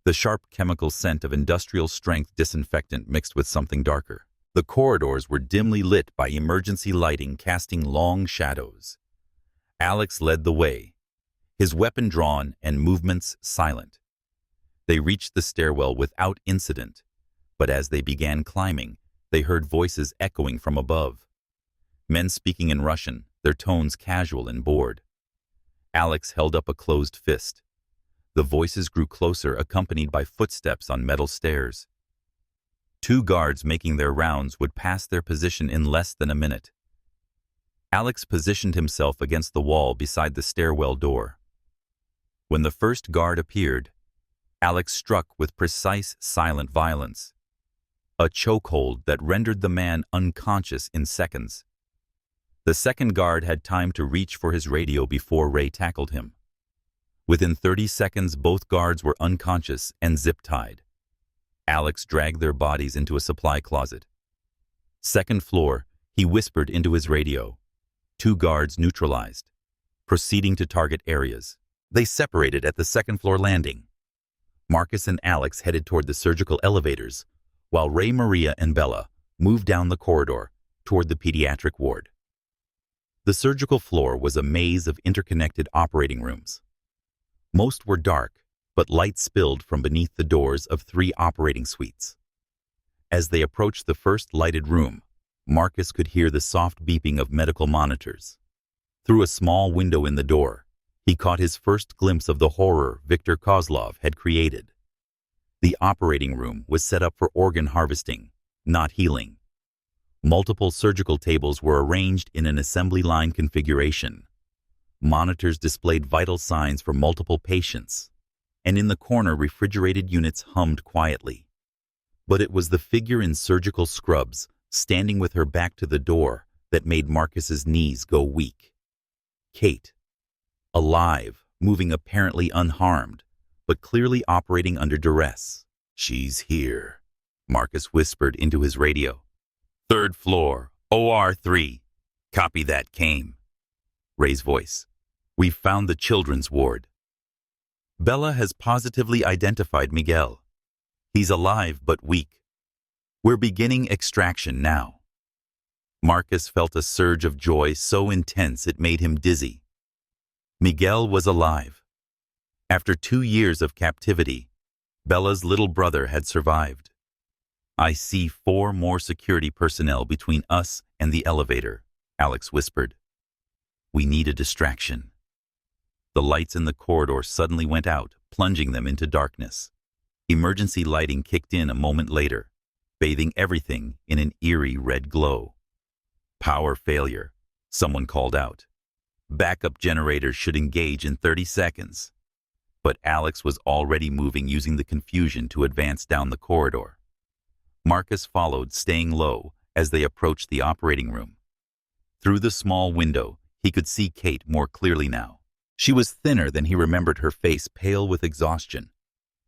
The sharp chemical scent of industrial-strength disinfectant mixed with something darker. The corridors were dimly lit by emergency lighting, casting long shadows. Alex led the way, his weapon drawn and movements silent. They reached the stairwell without incident, but as they began climbing, they heard voices echoing from above. Men speaking in Russian, their tones casual and bored. Alex held up a closed fist. The voices grew closer, accompanied by footsteps on metal stairs. 2 guards making their rounds would pass their position in less than a minute. Alex positioned himself against the wall beside the stairwell door. When the first guard appeared, Alex struck with precise, silent violence, a chokehold that rendered the man unconscious in seconds. The second guard had time to reach for his radio before Ray tackled him. Within 30 seconds, both guards were unconscious and zip-tied. Alex dragged their bodies into a supply closet. Second floor, he whispered into his radio. 2 guards neutralized, proceeding to target areas. They separated at the second floor landing. Marcus and Alex headed toward the surgical elevators, while Ray, Maria, and Bella moved down the corridor toward the pediatric ward. The surgical floor was a maze of interconnected operating rooms. Most were dark, but light spilled from beneath the doors of 3 operating suites. As they approached the first lighted room, Marcus could hear the soft beeping of medical monitors. Through a small window in the door, he caught his first glimpse of the horror Viktor Kozlov had created. The operating room was set up for organ harvesting, not healing. Multiple surgical tables were arranged in an assembly line configuration. Monitors displayed vital signs for multiple patients, and in the corner refrigerated units hummed quietly. But it was the figure in surgical scrubs, standing with her back to the door, that made Marcus's knees go weak. Kate. Alive, moving apparently unharmed, but clearly operating under duress. "She's here," Marcus whispered into his radio. "3rd floor, OR3. Copy that, came." Ray's voice. "We've found the children's ward." "Bella has positively identified Miguel. He's alive but weak. We're beginning extraction now." Marcus felt a surge of joy so intense it made him dizzy. Miguel was alive. After 2 years of captivity, Bella's little brother had survived. "I see 4 more security personnel between us and the elevator," Alex whispered. "We need a distraction." The lights in the corridor suddenly went out, plunging them into darkness. Emergency lighting kicked in a moment later, bathing everything in an eerie red glow. "Power failure," someone called out. "Backup generators should engage in 30 seconds. But Alex was already moving using the confusion to advance down the corridor. Marcus followed, staying low, as they approached the operating room. Through the small window, he could see Kate more clearly now. She was thinner than he remembered, her face pale with exhaustion.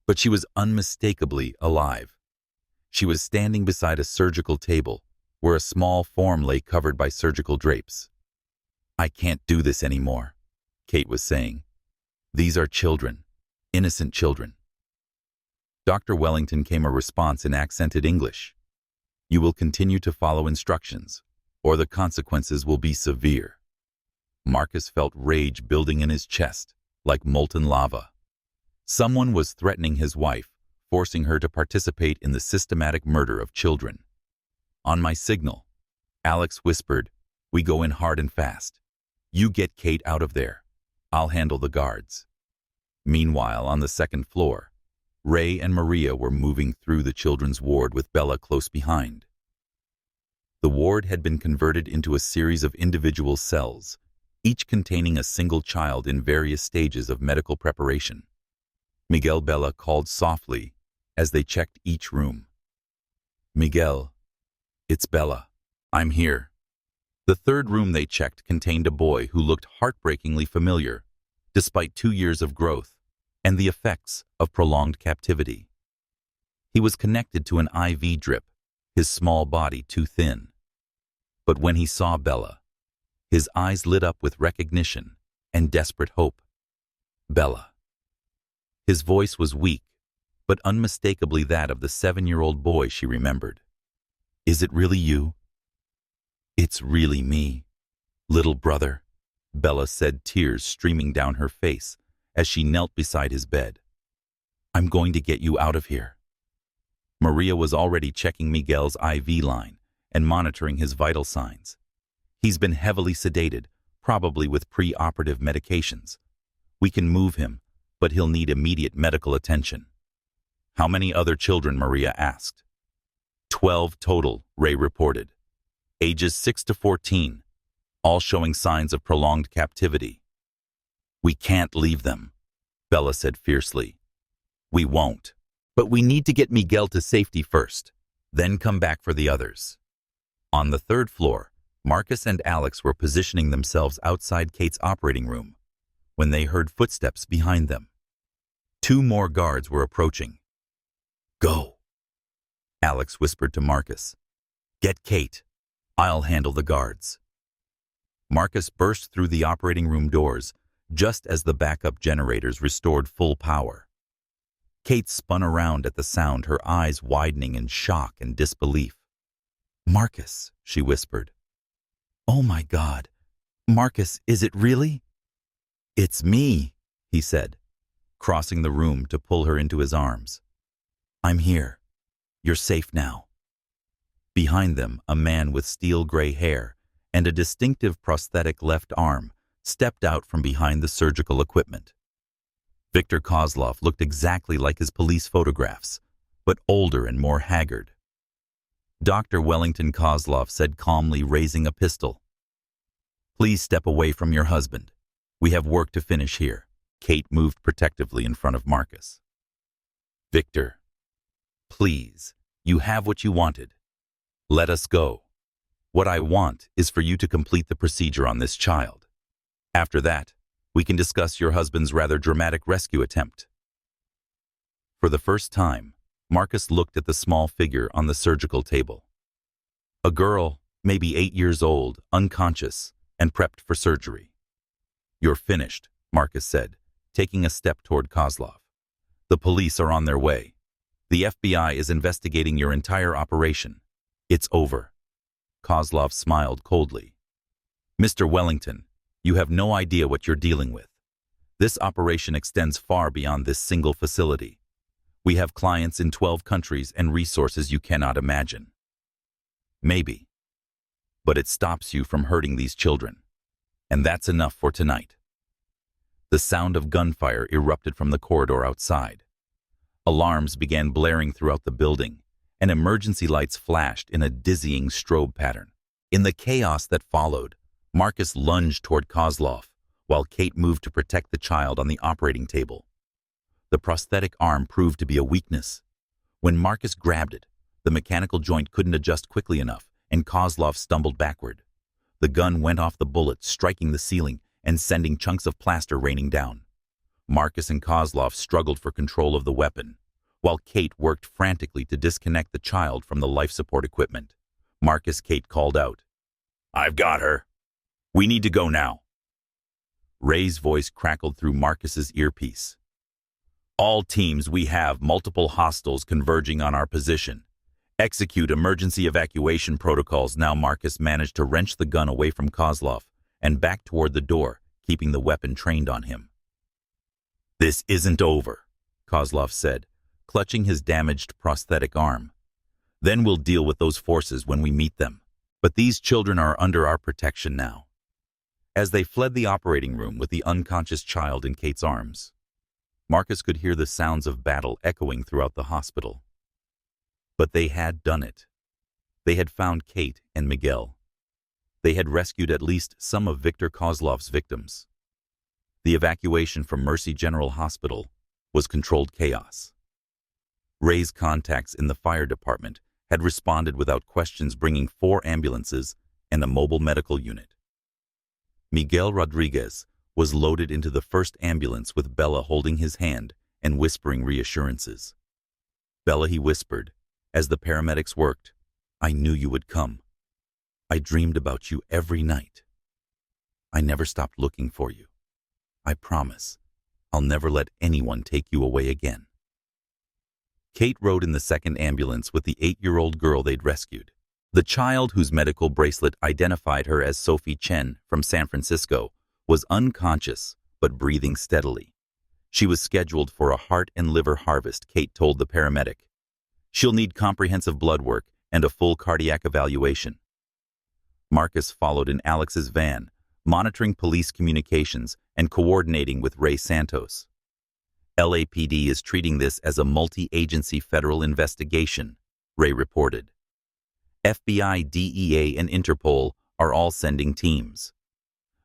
But she was unmistakably alive. She was standing beside a surgical table, where a small form lay covered by surgical drapes. "I can't do this anymore," Kate was saying. "These are children, innocent children." Dr. Wellington came a response in accented English. "You will continue to follow instructions, or the consequences will be severe." Marcus felt rage building in his chest, like molten lava. Someone was threatening his wife, forcing her to participate in the systematic murder of children. "On my signal," Alex whispered, "we go in hard and fast. You get Kate out of there. I'll handle the guards." Meanwhile, on the 2nd floor, Ray and Maria were moving through the children's ward with Bella close behind. The ward had been converted into a series of individual cells, each containing a single child in various stages of medical preparation. Miguel, Bella called softly as they checked each room. "Miguel, it's Bella. I'm here." The 3rd room they checked contained a boy who looked heartbreakingly familiar, despite 2 years of growth and the effects of prolonged captivity. He was connected to an IV drip, his small body too thin. But when he saw Bella, his eyes lit up with recognition and desperate hope. "Bella." His voice was weak, but unmistakably that of the 7-year-old boy she remembered. "Is it really you?" "It's really me, little brother," Bella said, tears streaming down her face as she knelt beside his bed. "I'm going to get you out of here." Maria was already checking Miguel's IV line and monitoring his vital signs. "He's been heavily sedated, probably with pre-operative medications. We can move him, but he'll need immediate medical attention." "How many other children?" Maria asked. 12 total, Ray reported. Ages 6 to 14. all showing signs of prolonged captivity. "We can't leave them," Bella said fiercely. "We won't. But we need to get Miguel to safety first, then come back for the others." On the third floor, Marcus and Alex were positioning themselves outside Kate's operating room when they heard footsteps behind them. 2 more guards were approaching. "Go," Alex whispered to Marcus. "Get Kate. I'll handle the guards." Marcus burst through the operating room doors just as the backup generators restored full power. Kate spun around at the sound, her eyes widening in shock and disbelief. "Marcus," she whispered. "Oh my God. Marcus, is it really?" "It's me," he said, crossing the room to pull her into his arms. "I'm here. You're safe now." Behind them, a man with steel-gray hair and a distinctive prosthetic left arm stepped out from behind the surgical equipment. Viktor Kozlov looked exactly like his police photographs, but older and more haggard. Dr. Wellington Kozlov said calmly, raising a pistol. "Please step away from your husband. We have work to finish here." Kate moved protectively in front of Marcus. "Viktor, please, you have what you wanted. Let us go. What I want is for you to complete the procedure on this child. After that, we can discuss your husband's rather dramatic rescue attempt." For the first time, Marcus looked at the small figure on the surgical table. A girl, maybe 8 years old, unconscious, and prepped for surgery. "You're finished," Marcus said, taking a step toward Kozlov. "The police are on their way. The FBI is investigating your entire operation. It's over." Kozlov smiled coldly. "Mr. Wellington, you have no idea what you're dealing with. This operation extends far beyond this single facility. We have clients in 12 countries and resources you cannot imagine." "Maybe. But it stops you from hurting these children. And that's enough for tonight." The sound of gunfire erupted from the corridor outside. Alarms began blaring throughout the building, and emergency lights flashed in a dizzying strobe pattern. In the chaos that followed, Marcus lunged toward Kozlov, while Kate moved to protect the child on the operating table. The prosthetic arm proved to be a weakness. When Marcus grabbed it, the mechanical joint couldn't adjust quickly enough, and Kozlov stumbled backward. The gun went off the bullet, striking the ceiling and sending chunks of plaster raining down. Marcus and Kozlov struggled for control of the weapon, while Kate worked frantically to disconnect the child from the life support equipment. Kate called out, "I've got her. We need to go now." Ray's voice crackled through Marcus's earpiece. "All teams, we have multiple hostiles converging on our position. Execute emergency evacuation protocols now." Marcus managed to wrench the gun away from Kozlov and back toward the door, keeping the weapon trained on him. "This isn't over," Kozlov said, clutching his damaged prosthetic arm. "Then we'll deal with those forces when we meet them. But these children are under our protection now." As they fled the operating room with the unconscious child in Kate's arms, Marcus could hear the sounds of battle echoing throughout the hospital. But they had done it. They had found Kate and Miguel. They had rescued at least some of Viktor Kozlov's victims. The evacuation from Mercy General Hospital was controlled chaos. Ray's contacts in the fire department had responded without questions, bringing 4 ambulances and a mobile medical unit. Miguel Rodriguez was loaded into the first ambulance with Bella holding his hand and whispering reassurances. "Bella," he whispered, as the paramedics worked, "I knew you would come. I dreamed about you every night. I never stopped looking for you. I promise I'll never let anyone take you away again." Kate rode in the second ambulance with the 8-year-old girl they'd rescued. The child, whose medical bracelet identified her as Sophie Chen from San Francisco, was unconscious but breathing steadily. She was scheduled for a heart and liver harvest, Kate told the paramedic. "She'll need comprehensive blood work and a full cardiac evaluation." Marcus followed in Alex's van, monitoring police communications and coordinating with Ray Santos. "LAPD is treating this as a multi-agency federal investigation," Ray reported. "FBI, DEA, and Interpol are all sending teams.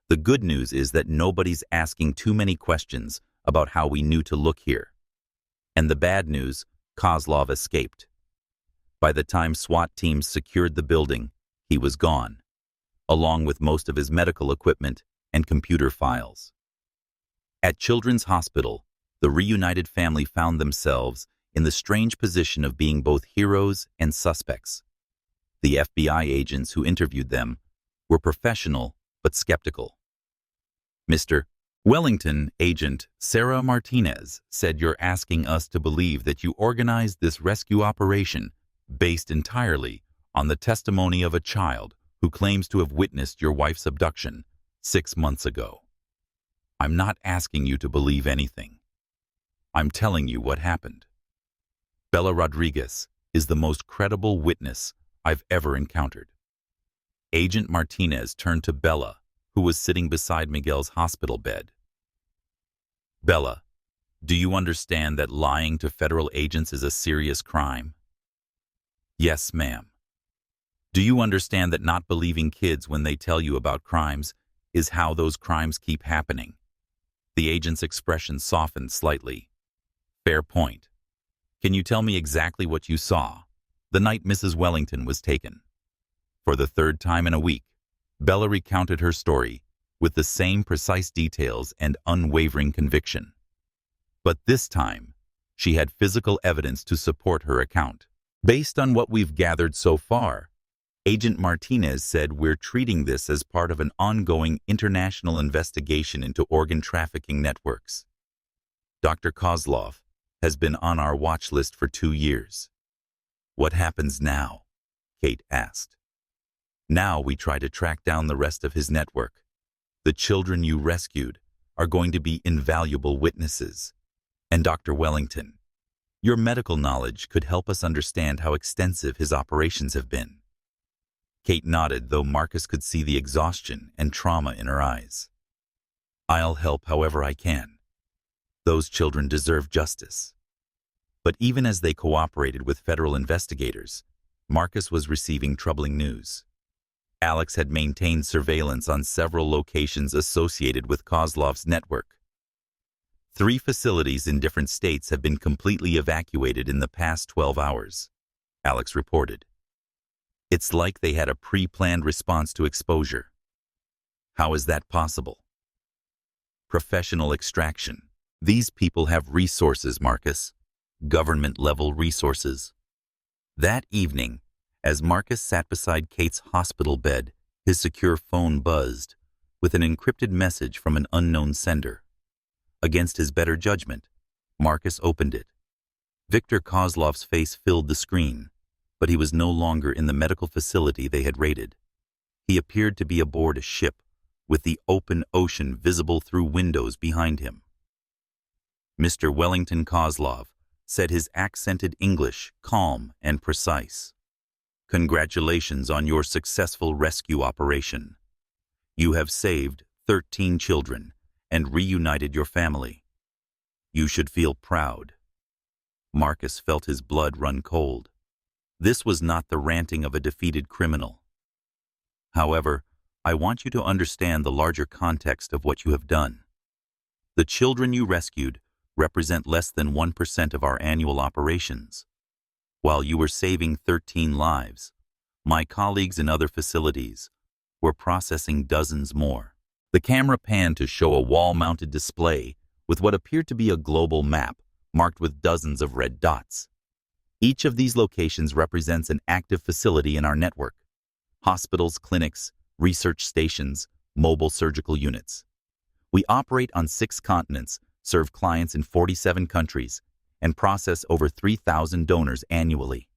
The good news is that nobody's asking too many questions about how we knew to look here. And the bad news, Kozlov escaped. By the time SWAT teams secured the building, he was gone, along with most of his medical equipment and computer files. At Children's Hospital, the reunited family found themselves in the strange position of being both heroes and suspects. The FBI agents who interviewed them were professional but skeptical. Mr. Wellington, Agent Sarah Martinez, said you're asking us to believe that you organized this rescue operation based entirely on the testimony of a child who claims to have witnessed your wife's abduction 6 months ago. I'm not asking you to believe anything. I'm telling you what happened. Bella Rodriguez is the most credible witness I've ever encountered. Agent Martinez turned to Bella, who was sitting beside Miguel's hospital bed. Bella, do you understand that lying to federal agents is a serious crime? Yes, ma'am. Do you understand that not believing kids when they tell you about crimes is how those crimes keep happening? The agent's expression softened slightly. Fair point. Can you tell me exactly what you saw the night Mrs. Wellington was taken? For the third time in a week, Bella recounted her story with the same precise details and unwavering conviction. But this time, she had physical evidence to support her account. Based on what we've gathered so far, Agent Martinez said we're treating this as part of an ongoing international investigation into organ trafficking networks. Dr. Kozlov has been on our watch list for 2 years. What happens now? Kate asked. Now we try to track down the rest of his network. The children you rescued are going to be invaluable witnesses. And Dr. Wellington, your medical knowledge could help us understand how extensive his operations have been. Kate nodded, though Marcus could see the exhaustion and trauma in her eyes. I'll help however I can. Those children deserve justice. But even as they cooperated with federal investigators, Marcus was receiving troubling news. Alex had maintained surveillance on several locations associated with Kozlov's network. 3 facilities in different states have been completely evacuated in the past 12 hours, Alex reported. It's like they had a pre-planned response to exposure. How is that possible? Professional extraction. These people have resources, Marcus. Government-level resources. That evening, as Marcus sat beside Kate's hospital bed, his secure phone buzzed with an encrypted message from an unknown sender. Against his better judgment, Marcus opened it. Viktor Kozlov's face filled the screen, but he was no longer in the medical facility they had raided. He appeared to be aboard a ship, with the open ocean visible through windows behind him. Mr. Wellington Kozlov said, his accented English calm and precise. Congratulations on your successful rescue operation. You have saved 13 children and reunited your family. You should feel proud. Marcus felt his blood run cold. This was not the ranting of a defeated criminal. However, I want you to understand the larger context of what you have done. The children you rescued represent less than 1% of our annual operations. While you were saving 13 lives, my colleagues in other facilities were processing dozens more. The camera panned to show a wall-mounted display with what appeared to be a global map marked with dozens of red dots. Each of these locations represents an active facility in our network: hospitals, clinics, research stations, mobile surgical units. We operate on 6 continents, serve clients in 47 countries, and process over 3,000 donors annually.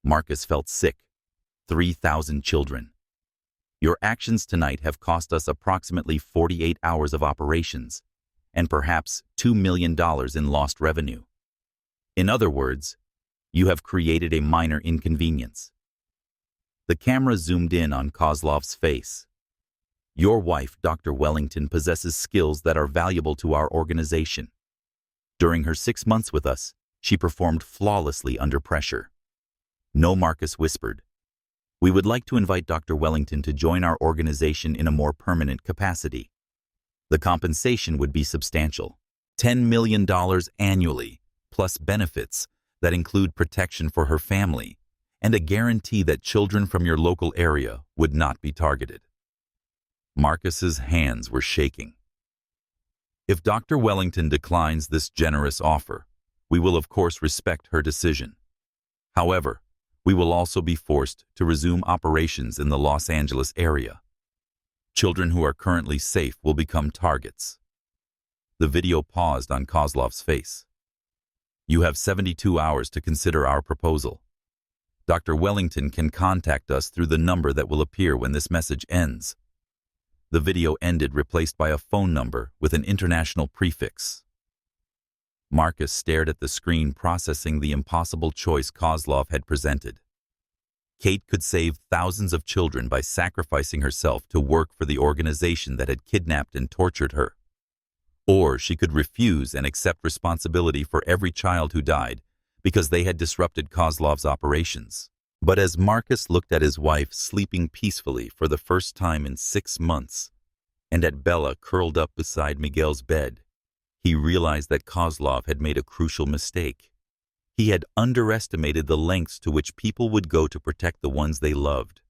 Marcus felt sick. 3,000 children. Your actions tonight have cost us approximately 48 hours of operations, and perhaps $2 million in lost revenue. In other words, you have created a minor inconvenience. The camera zoomed in on Kozlov's face. Your wife, Dr. Wellington, possesses skills that are valuable to our organization. During her 6 months with us, she performed flawlessly under pressure. No, Marcus whispered. We would like to invite Dr. Wellington to join our organization in a more permanent capacity. The compensation would be substantial, $10 million annually, plus benefits that include protection for her family and a guarantee that children from your local area would not be targeted. Marcus's hands were shaking. If Dr. Wellington declines this generous offer, we will of course respect her decision. However, we will also be forced to resume operations in the Los Angeles area. Children who are currently safe will become targets. The video paused on Kozlov's face. You have 72 hours to consider our proposal. Dr. Wellington can contact us through the number that will appear when this message ends. The video ended, replaced by a phone number with an international prefix. Marcus stared at the screen, processing the impossible choice Kozlov had presented. Kate could save thousands of children by sacrificing herself to work for the organization that had kidnapped and tortured her. Or she could refuse and accept responsibility for every child who died because they had disrupted Kozlov's operations. But as Marcus looked at his wife sleeping peacefully for the first time in 6 months, and at Bella curled up beside Miguel's bed, he realized that Kozlov had made a crucial mistake. He had underestimated the lengths to which people would go to protect the ones they loved.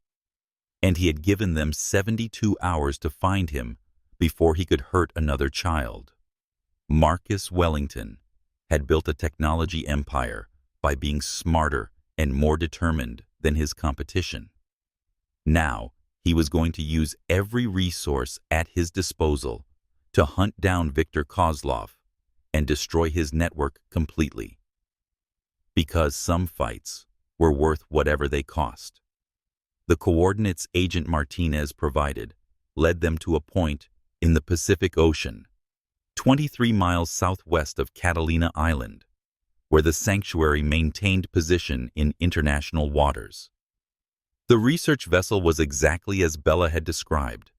And he had given them 72 hours to find him before he could hurt another child. Marcus Wellington had built a technology empire by being smarter and more determined than his competition. Now, he was going to use every resource at his disposal to hunt down Viktor Kozlov and destroy his network completely. Because some fights were worth whatever they cost. The coordinates Agent Martinez provided led them to a point in the Pacific Ocean, 23 miles southwest of Catalina Island, where the sanctuary maintained position in international waters. The research vessel was exactly as Bella had described,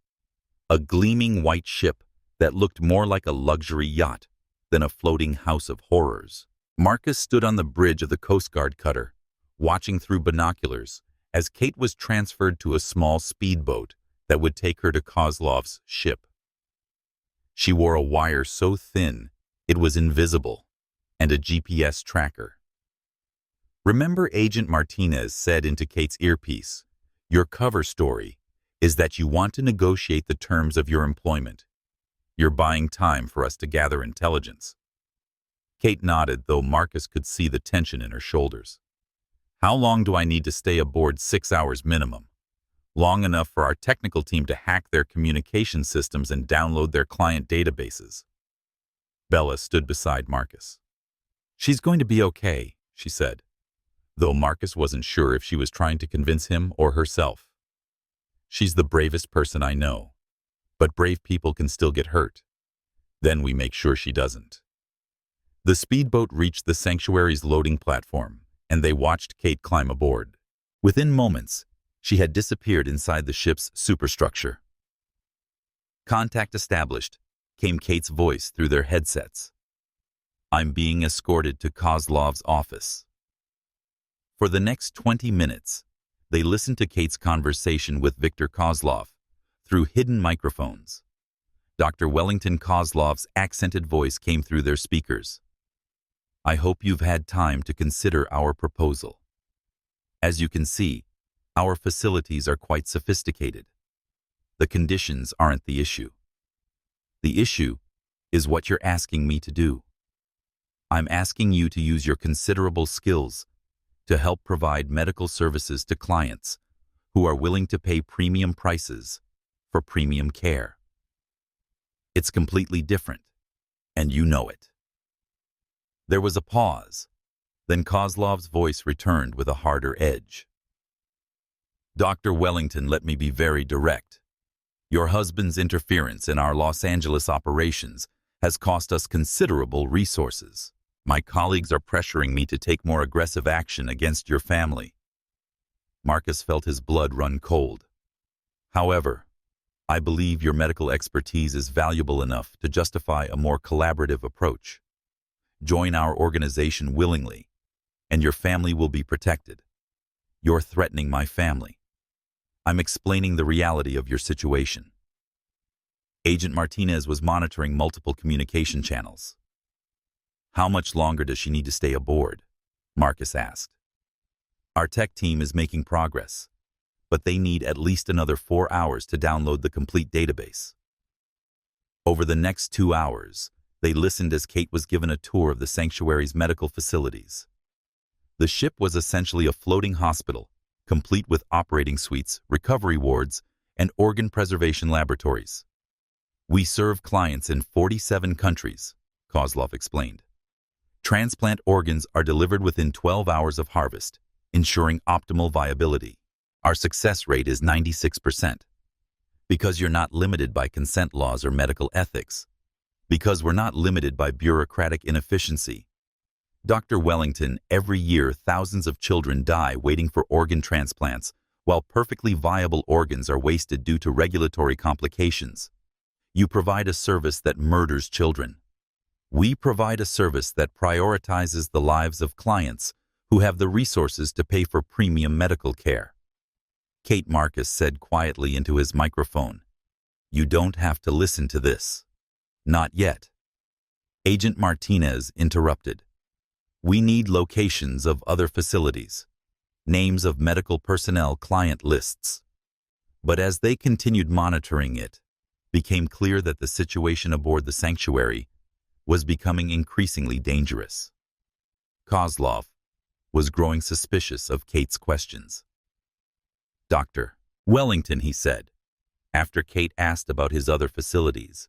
a gleaming white ship that looked more like a luxury yacht than a floating house of horrors. Marcus stood on the bridge of the Coast Guard cutter, watching through binoculars as Kate was transferred to a small speedboat that would take her to Kozlov's ship. She wore a wire so thin it was invisible, and a GPS tracker. Remember, Agent Martinez said into Kate's earpiece, "Your cover story is that you want to negotiate the terms of your employment. You're buying time for us to gather intelligence." Kate nodded, though Marcus could see the tension in her shoulders. "How long do I need to stay aboard? 6 hours minimum. Long enough for our technical team to hack their communication systems and download their client databases." Bella stood beside Marcus. "She's going to be okay," she said, though Marcus wasn't sure if she was trying to convince him or herself. "She's the bravest person I know, but brave people can still get hurt. Then we make sure she doesn't." The speedboat reached the sanctuary's loading platform, and they watched Kate climb aboard. Within moments, she had disappeared inside the ship's superstructure. "Contact established," came Kate's voice through their headsets. "I'm being escorted to Kozlov's office." For the next 20 minutes, they listened to Kate's conversation with Viktor Kozlov through hidden microphones. Dr. Wellington Kozlov's accented voice came through their speakers. "I hope you've had time to consider our proposal. As you can see, our facilities are quite sophisticated. The conditions aren't the issue. The issue is what you're asking me to do. I'm asking you to use your considerable skills to help provide medical services to clients who are willing to pay premium prices for premium care. It's completely different, and you know it." There was a pause. Then Kozlov's voice returned with a harder edge. "Dr. Wellington, let me be very direct. Your husband's interference in our Los Angeles operations has cost us considerable resources. My colleagues are pressuring me to take more aggressive action against your family." Marcus felt his blood run cold. "However, I believe your medical expertise is valuable enough to justify a more collaborative approach. Join our organization willingly, and your family will be protected. You're threatening my family. I'm explaining the reality of your situation. Agent Martinez was monitoring multiple communication channels. How much longer does she need to stay aboard? Marcus asked. Our tech team is making progress, but they need at least another 4 hours to download the complete database. Over the next 2 hours, they listened as Kate was given a tour of the sanctuary's medical facilities. The ship was essentially a floating hospital, complete with operating suites, recovery wards, and organ preservation laboratories. We serve clients in 47 countries, Kozlov explained. Transplant organs are delivered within 12 hours of harvest, ensuring optimal viability. Our success rate is 96%. Because you're not limited by consent laws or medical ethics. Because we're not limited by bureaucratic inefficiency. Dr. Wellington, every year thousands of children die waiting for organ transplants, while perfectly viable organs are wasted due to regulatory complications. You provide a service that murders children. We provide a service that prioritizes the lives of clients who have the resources to pay for premium medical care. Kate Marcus said quietly into his microphone, "You don't have to listen to this." Not yet. Agent Martinez interrupted. We need locations of other facilities, names of medical personnel, client lists. But as they continued monitoring it, became clear that the situation aboard the sanctuary was becoming increasingly dangerous. Kozlov was growing suspicious of Kate's questions. Dr. Wellington, he said, after Kate asked about his other facilities,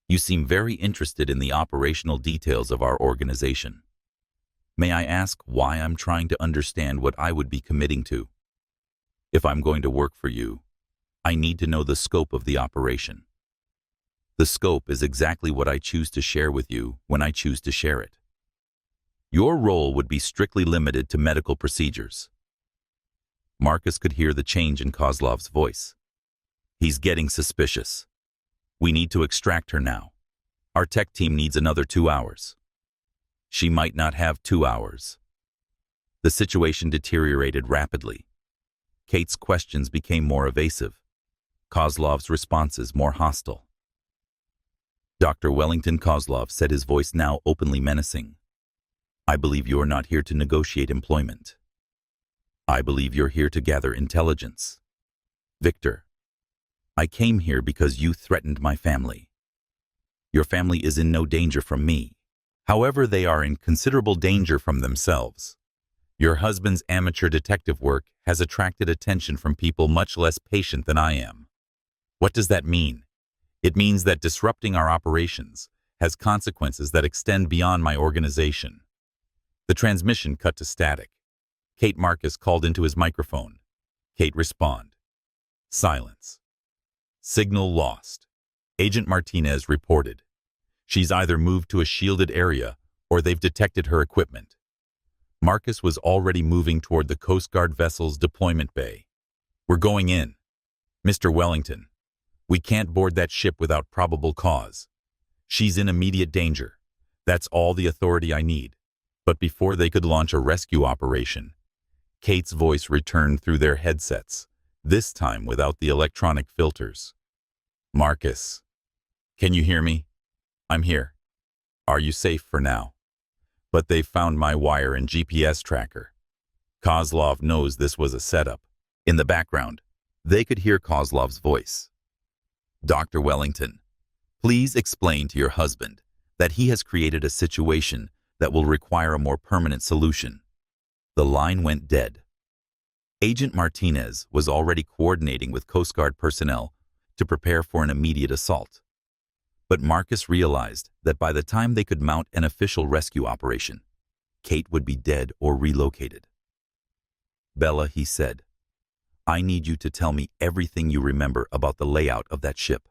you seem very interested in the operational details of our organization. May I ask why I'm trying to understand what I would be committing to? If I'm going to work for you, I need to know the scope of the operation. The scope is exactly what I choose to share with you when I choose to share it. Your role would be strictly limited to medical procedures. Marcus could hear the change in Kozlov's voice. He's getting suspicious. We need to extract her now. Our tech team needs another 2 hours. She might not have 2 hours. The situation deteriorated rapidly. Kate's questions became more evasive. Kozlov's responses more hostile. Dr. Wellington Kozlov said, his voice now openly menacing. I believe you are not here to negotiate employment. I believe you're here to gather intelligence. Viktor, I came here because you threatened my family. Your family is in no danger from me. However, they are in considerable danger from themselves. Your husband's amateur detective work has attracted attention from people much less patient than I am. What does that mean? It means that disrupting our operations has consequences that extend beyond my organization. The transmission cut to static. Kate Marcus called into his microphone. Kate responded. Silence. Signal lost. Agent Martinez reported. She's either moved to a shielded area or they've detected her equipment. Marcus was already moving toward the Coast Guard vessel's deployment bay. We're going in. Mr. Wellington, we can't board that ship without probable cause. She's in immediate danger. That's all the authority I need. But before they could launch a rescue operation, Kate's voice returned through their headsets, this time without the electronic filters. Marcus, can you hear me? I'm here. Are you safe for now? But they've found my wire and GPS tracker. Kozlov knows this was a setup. In the background, they could hear Kozlov's voice. Dr. Wellington, please explain to your husband that he has created a situation that will require a more permanent solution. The line went dead. Agent Martinez was already coordinating with Coast Guard personnel to prepare for an immediate assault. But Marcus realized that by the time they could mount an official rescue operation, Kate would be dead or relocated. Bella, he said, I need you to tell me everything you remember about the layout of that ship.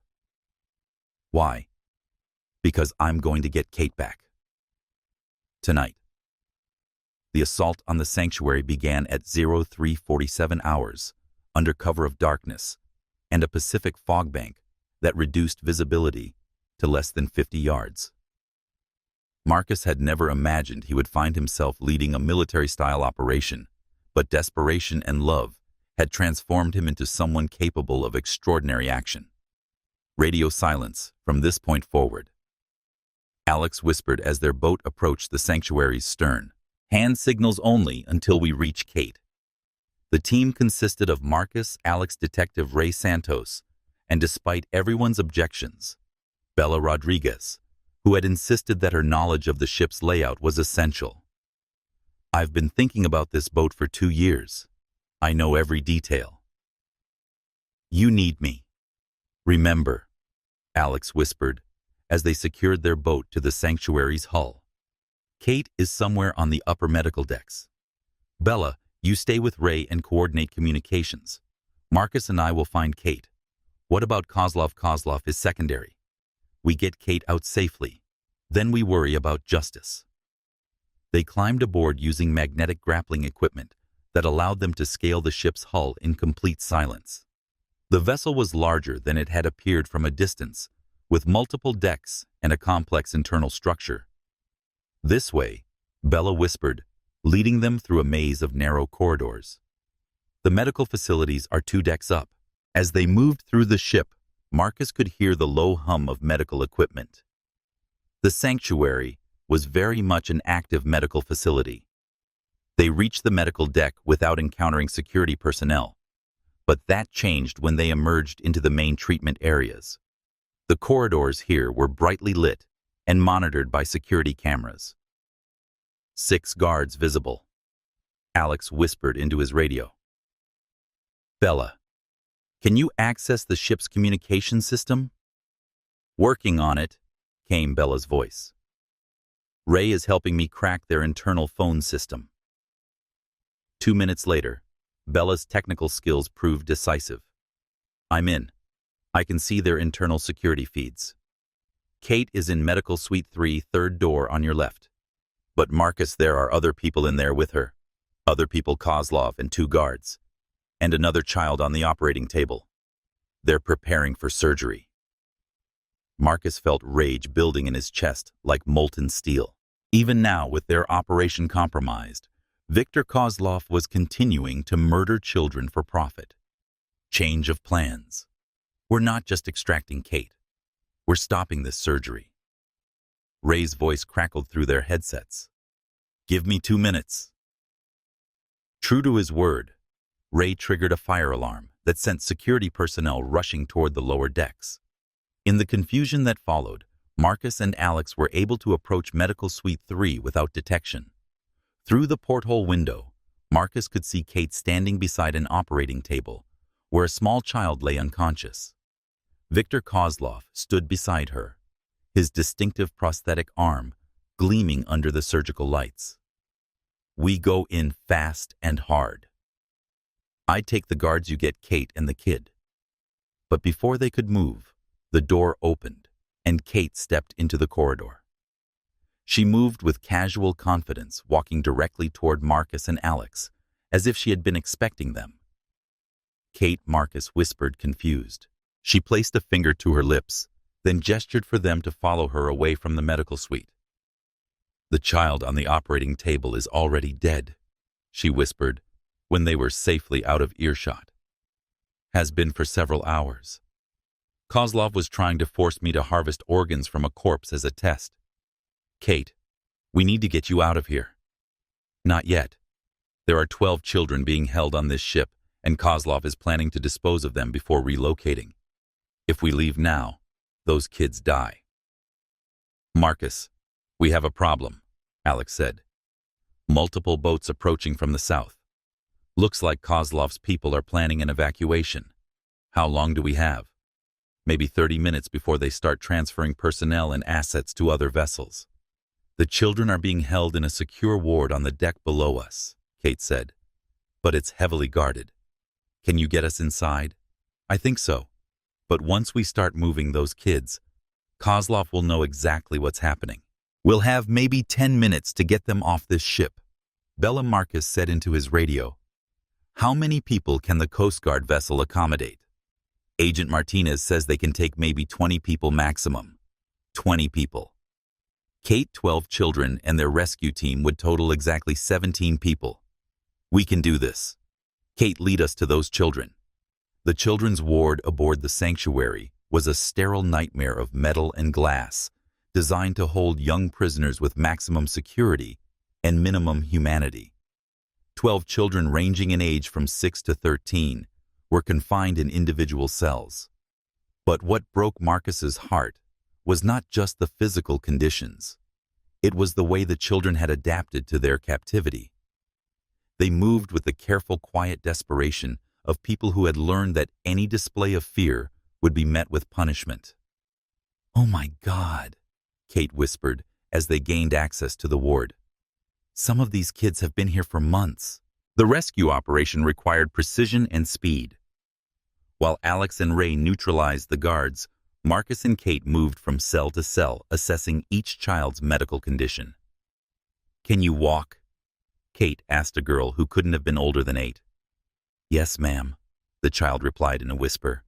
Why? Because I'm going to get Kate back. Tonight. The assault on the sanctuary began at 03:47 hours, under cover of darkness, and a Pacific fog bank that reduced visibility to less than 50 yards. Marcus had never imagined he would find himself leading a military-style operation, but desperation and love had transformed him into someone capable of extraordinary action. Radio silence from this point forward. Alex whispered as their boat approached the sanctuary's stern. Hand signals only until we reach Kate. The team consisted of Marcus, Alex, Detective Ray Santos, and despite everyone's objections, Bella Rodriguez, who had insisted that her knowledge of the ship's layout was essential. I've been thinking about this boat for 2 years. I know every detail. You need me. Remember, Alex whispered as they secured their boat to the sanctuary's hull. Kate is somewhere on the upper medical decks. Bella, you stay with Ray and coordinate communications. Marcus and I will find Kate. What about Kozlov? Kozlov is secondary. We get Kate out safely. Then we worry about justice. They climbed aboard using magnetic grappling equipment that allowed them to scale the ship's hull in complete silence. The vessel was larger than it had appeared from a distance, with multiple decks and a complex internal structure. This way, Bella whispered, leading them through a maze of narrow corridors. The medical facilities are 2 decks up. As they moved through the ship, Marcus could hear the low hum of medical equipment. The sanctuary was very much an active medical facility. They reached the medical deck without encountering security personnel, but that changed when they emerged into the main treatment areas. The corridors here were brightly lit and monitored by security cameras. 6 guards visible. Alex whispered into his radio. Bella, can you access the ship's communication system? Working on it, came Bella's voice. Ray is helping me crack their internal phone system. 2 minutes later, Bella's technical skills proved decisive. I'm in. I can see their internal security feeds. Kate is in Medical Suite 3, 3rd door on your left. But Marcus, there are other people in there with her. Other people, Kozlov and 2 guards. And another child on the operating table. They're preparing for surgery. Marcus felt rage building in his chest like molten steel. Even now, with their operation compromised, Viktor Kozlov was continuing to murder children for profit. Change of plans. We're not just extracting Kate. We're stopping this surgery. Ray's voice crackled through their headsets. Give me 2 minutes. True to his word, Ray triggered a fire alarm that sent security personnel rushing toward the lower decks. In the confusion that followed, Marcus and Alex were able to approach Medical Suite 3 without detection. Through the porthole window, Marcus could see Kate standing beside an operating table, where a small child lay unconscious. Viktor Kozlov stood beside her, his distinctive prosthetic arm gleaming under the surgical lights. We go in fast and hard. I'd take the guards, you get Kate and the kid. But before they could move, the door opened, and Kate stepped into the corridor. She moved with casual confidence, walking directly toward Marcus and Alex, as if she had been expecting them. Kate, Marcus whispered, confused. She placed a finger to her lips, then gestured for them to follow her away from the medical suite. The child on the operating table is already dead, she whispered, when they were safely out of earshot. Has been for several hours. Kozlov was trying to force me to harvest organs from a corpse as a test. Kate, we need to get you out of here. Not yet. There are 12 children being held on this ship, and Kozlov is planning to dispose of them before relocating. If we leave now, those kids die. Marcus, we have a problem, Alex said. Multiple boats approaching from the south. Looks like Kozlov's people are planning an evacuation. How long do we have? Maybe 30 minutes before they start transferring personnel and assets to other vessels. The children are being held in a secure ward on the deck below us, Kate said. But it's heavily guarded. Can you get us inside? I think so. But once we start moving those kids, Kozlov will know exactly what's happening. We'll have maybe 10 minutes to get them off this ship. Bella, Marcus said into his radio. How many people can the Coast Guard vessel accommodate? Agent Martinez says they can take maybe 20 people maximum. 20 people. Kate, 12 children, and their rescue team would total exactly 17 people. We can do this. Kate, lead us to those children. The children's ward aboard the sanctuary was a sterile nightmare of metal and glass, designed to hold young prisoners with maximum security and minimum humanity. 12 children ranging in age from 6 to 13 were confined in individual cells. But what broke Marcus's heart was not just the physical conditions. It was the way the children had adapted to their captivity. They moved with the careful, quiet desperation of people who had learned that any display of fear would be met with punishment. "Oh my God," Kate whispered as they gained access to the ward. "Some of these kids have been here for months." The rescue operation required precision and speed. While Alex and Ray neutralized the guards, Marcus and Kate moved from cell to cell, assessing each child's medical condition. "Can you walk?" Kate asked a girl who couldn't have been older than 8. "Yes, ma'am," the child replied in a whisper.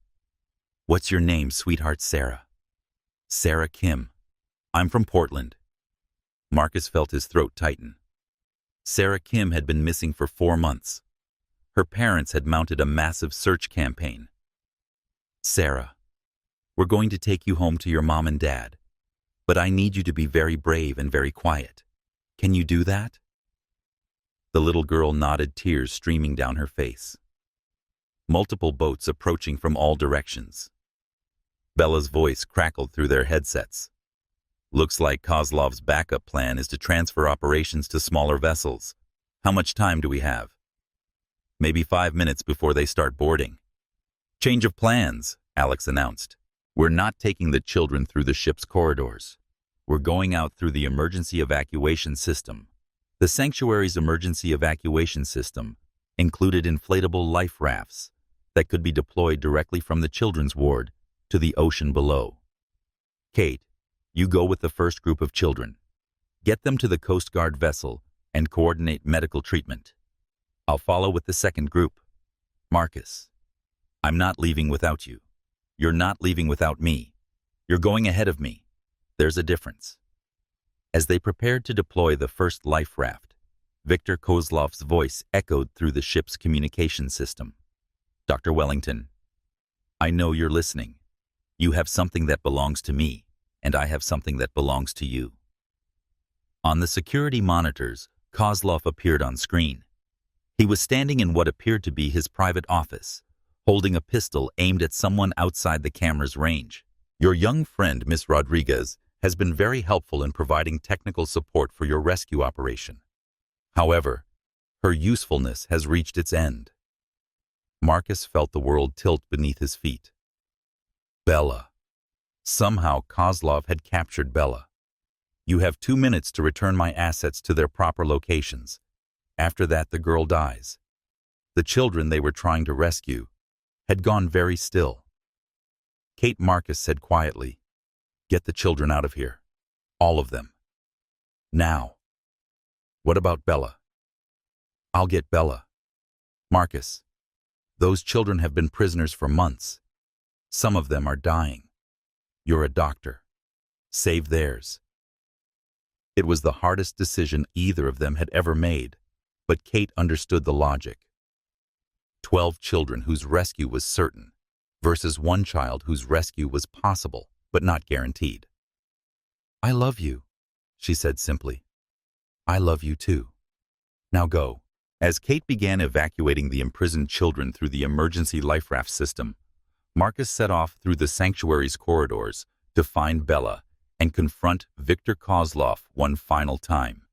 "What's your name, sweetheart?" "Sarah." "Sarah Kim. I'm from Portland." Marcus felt his throat tighten. Sarah Kim had been missing for 4 months. Her parents had mounted a massive search campaign. "Sarah, we're going to take you home to your mom and dad, but I need you to be very brave and very quiet. Can you do that?" The little girl nodded, tears streaming down her face. Multiple boats approaching from all directions. Bella's voice crackled through their headsets. "Looks like Kozlov's backup plan is to transfer operations to smaller vessels. How much time do we have?" "Maybe 5 minutes before they start boarding." "Change of plans," Alex announced. "We're not taking the children through the ship's corridors. We're going out through the emergency evacuation system." The sanctuary's emergency evacuation system included inflatable life rafts that could be deployed directly from the children's ward to the ocean below. "Kate, you go with the first group of children. Get them to the Coast Guard vessel and coordinate medical treatment. I'll follow with the second group. Marcus, I'm not leaving without you. You're not leaving without me. You're going ahead of me. There's a difference." As they prepared to deploy the first life raft, Viktor Kozlov's voice echoed through the ship's communication system. "Dr. Wellington, I know you're listening. You have something that belongs to me, and I have something that belongs to you." On the security monitors, Kozlov appeared on screen. He was standing in what appeared to be his private office, holding a pistol aimed at someone outside the camera's range. "Your young friend, Miss Rodriguez, has been very helpful in providing technical support for your rescue operation. However, her usefulness has reached its end." Marcus felt the world tilt beneath his feet. Bella. Somehow Kozlov had captured Bella. "You have 2 minutes to return my assets to their proper locations. After that, the girl dies." The children they were trying to rescue had gone very still. Kate Marcus said quietly, "Get the children out of here. All of them. Now." "What about Bella?" "I'll get Bella." "Marcus, those children have been prisoners for months. Some of them are dying. You're a doctor. Save theirs." It was the hardest decision either of them had ever made, but Kate understood the logic. 12 children whose rescue was certain versus 1 child whose rescue was possible but not guaranteed. "I love you," she said simply. "I love you too. Now go." As Kate began evacuating the imprisoned children through the emergency life raft system, Marcus set off through the sanctuary's corridors to find Bella and confront Viktor Kozlov one final time.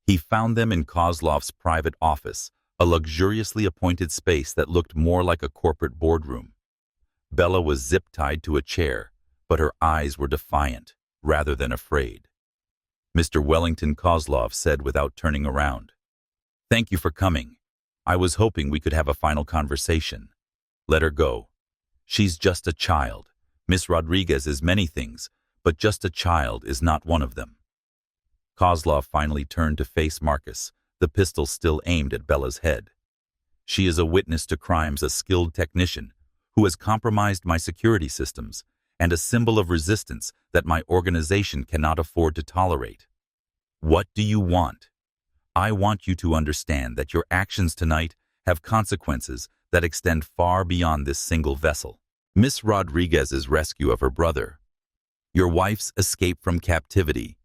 He found them in Kozlov's private office, a luxuriously appointed space that looked more like a corporate boardroom. Bella was zip-tied to a chair, but her eyes were defiant rather than afraid. Mr. Wellington, Kozlov said without turning around. "Thank you for coming. I was hoping we could have a final conversation. Let her go. She's just a child. Miss Rodriguez is many things, but just a child is not one of them." Kozlov finally turned to face Marcus, the pistol still aimed at Bella's head. "She is a witness to crimes, a skilled technician who has compromised my security systems, and a symbol of resistance that my organization cannot afford to tolerate. What do you want? I want you to understand that your actions tonight have consequences that extend far beyond this single vessel. Miss Rodriguez's rescue of her brother, your wife's escape from captivity,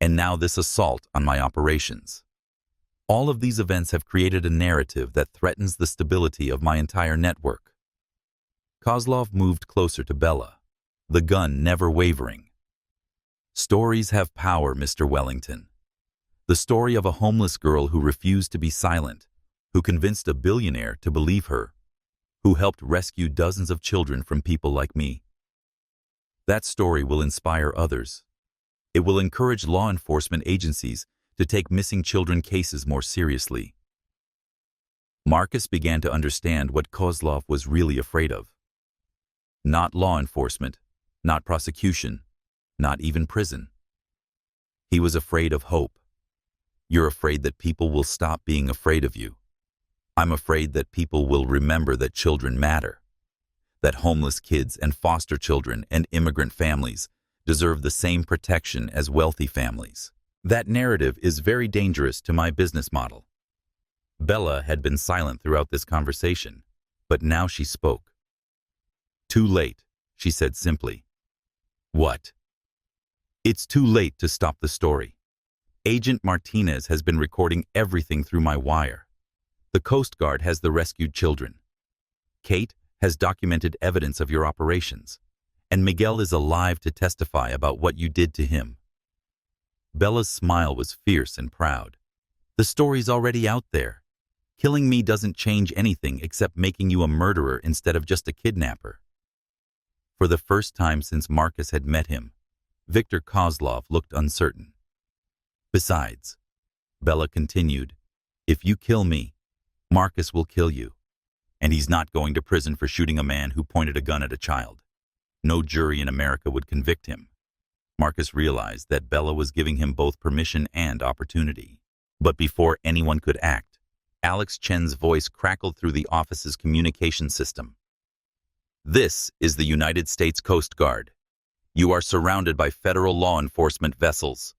and now this assault on my operations. All of these events have created a narrative that threatens the stability of my entire network. Kozlov moved closer to Bella, the gun never wavering. Stories have power, Mr. Wellington. The story of a homeless girl who refused to be silent, who convinced a billionaire to believe her, who helped rescue dozens of children from people like me. That story will inspire others. It will encourage law enforcement agencies to take missing children cases more seriously. Marcus began to understand what Kozlov was really afraid of. Not law enforcement, not prosecution, not even prison. He was afraid of hope. You're afraid that people will stop being afraid of you. I'm afraid that people will remember that children matter, that homeless kids and foster children and immigrant families deserve the same protection as wealthy families. That narrative is very dangerous to my business model. Bella had been silent throughout this conversation, but now she spoke. Too late, she said simply. What? It's too late to stop the story. Agent Martinez has been recording everything through my wire. The Coast Guard has the rescued children. Kate has documented evidence of your operations, and Miguel is alive to testify about what you did to him. Bella's smile was fierce and proud. The story's already out there. Killing me doesn't change anything except making you a murderer instead of just a kidnapper. For the first time since Marcus had met him, Viktor Kozlov looked uncertain. Besides, Bella continued, if you kill me, Marcus will kill you. And he's not going to prison for shooting a man who pointed a gun at a child. No jury in America would convict him. Marcus realized that Bella was giving him both permission and opportunity. But before anyone could act, Alex Chen's voice crackled through the office's communication system. This is the United States Coast Guard. You are surrounded by federal law enforcement vessels.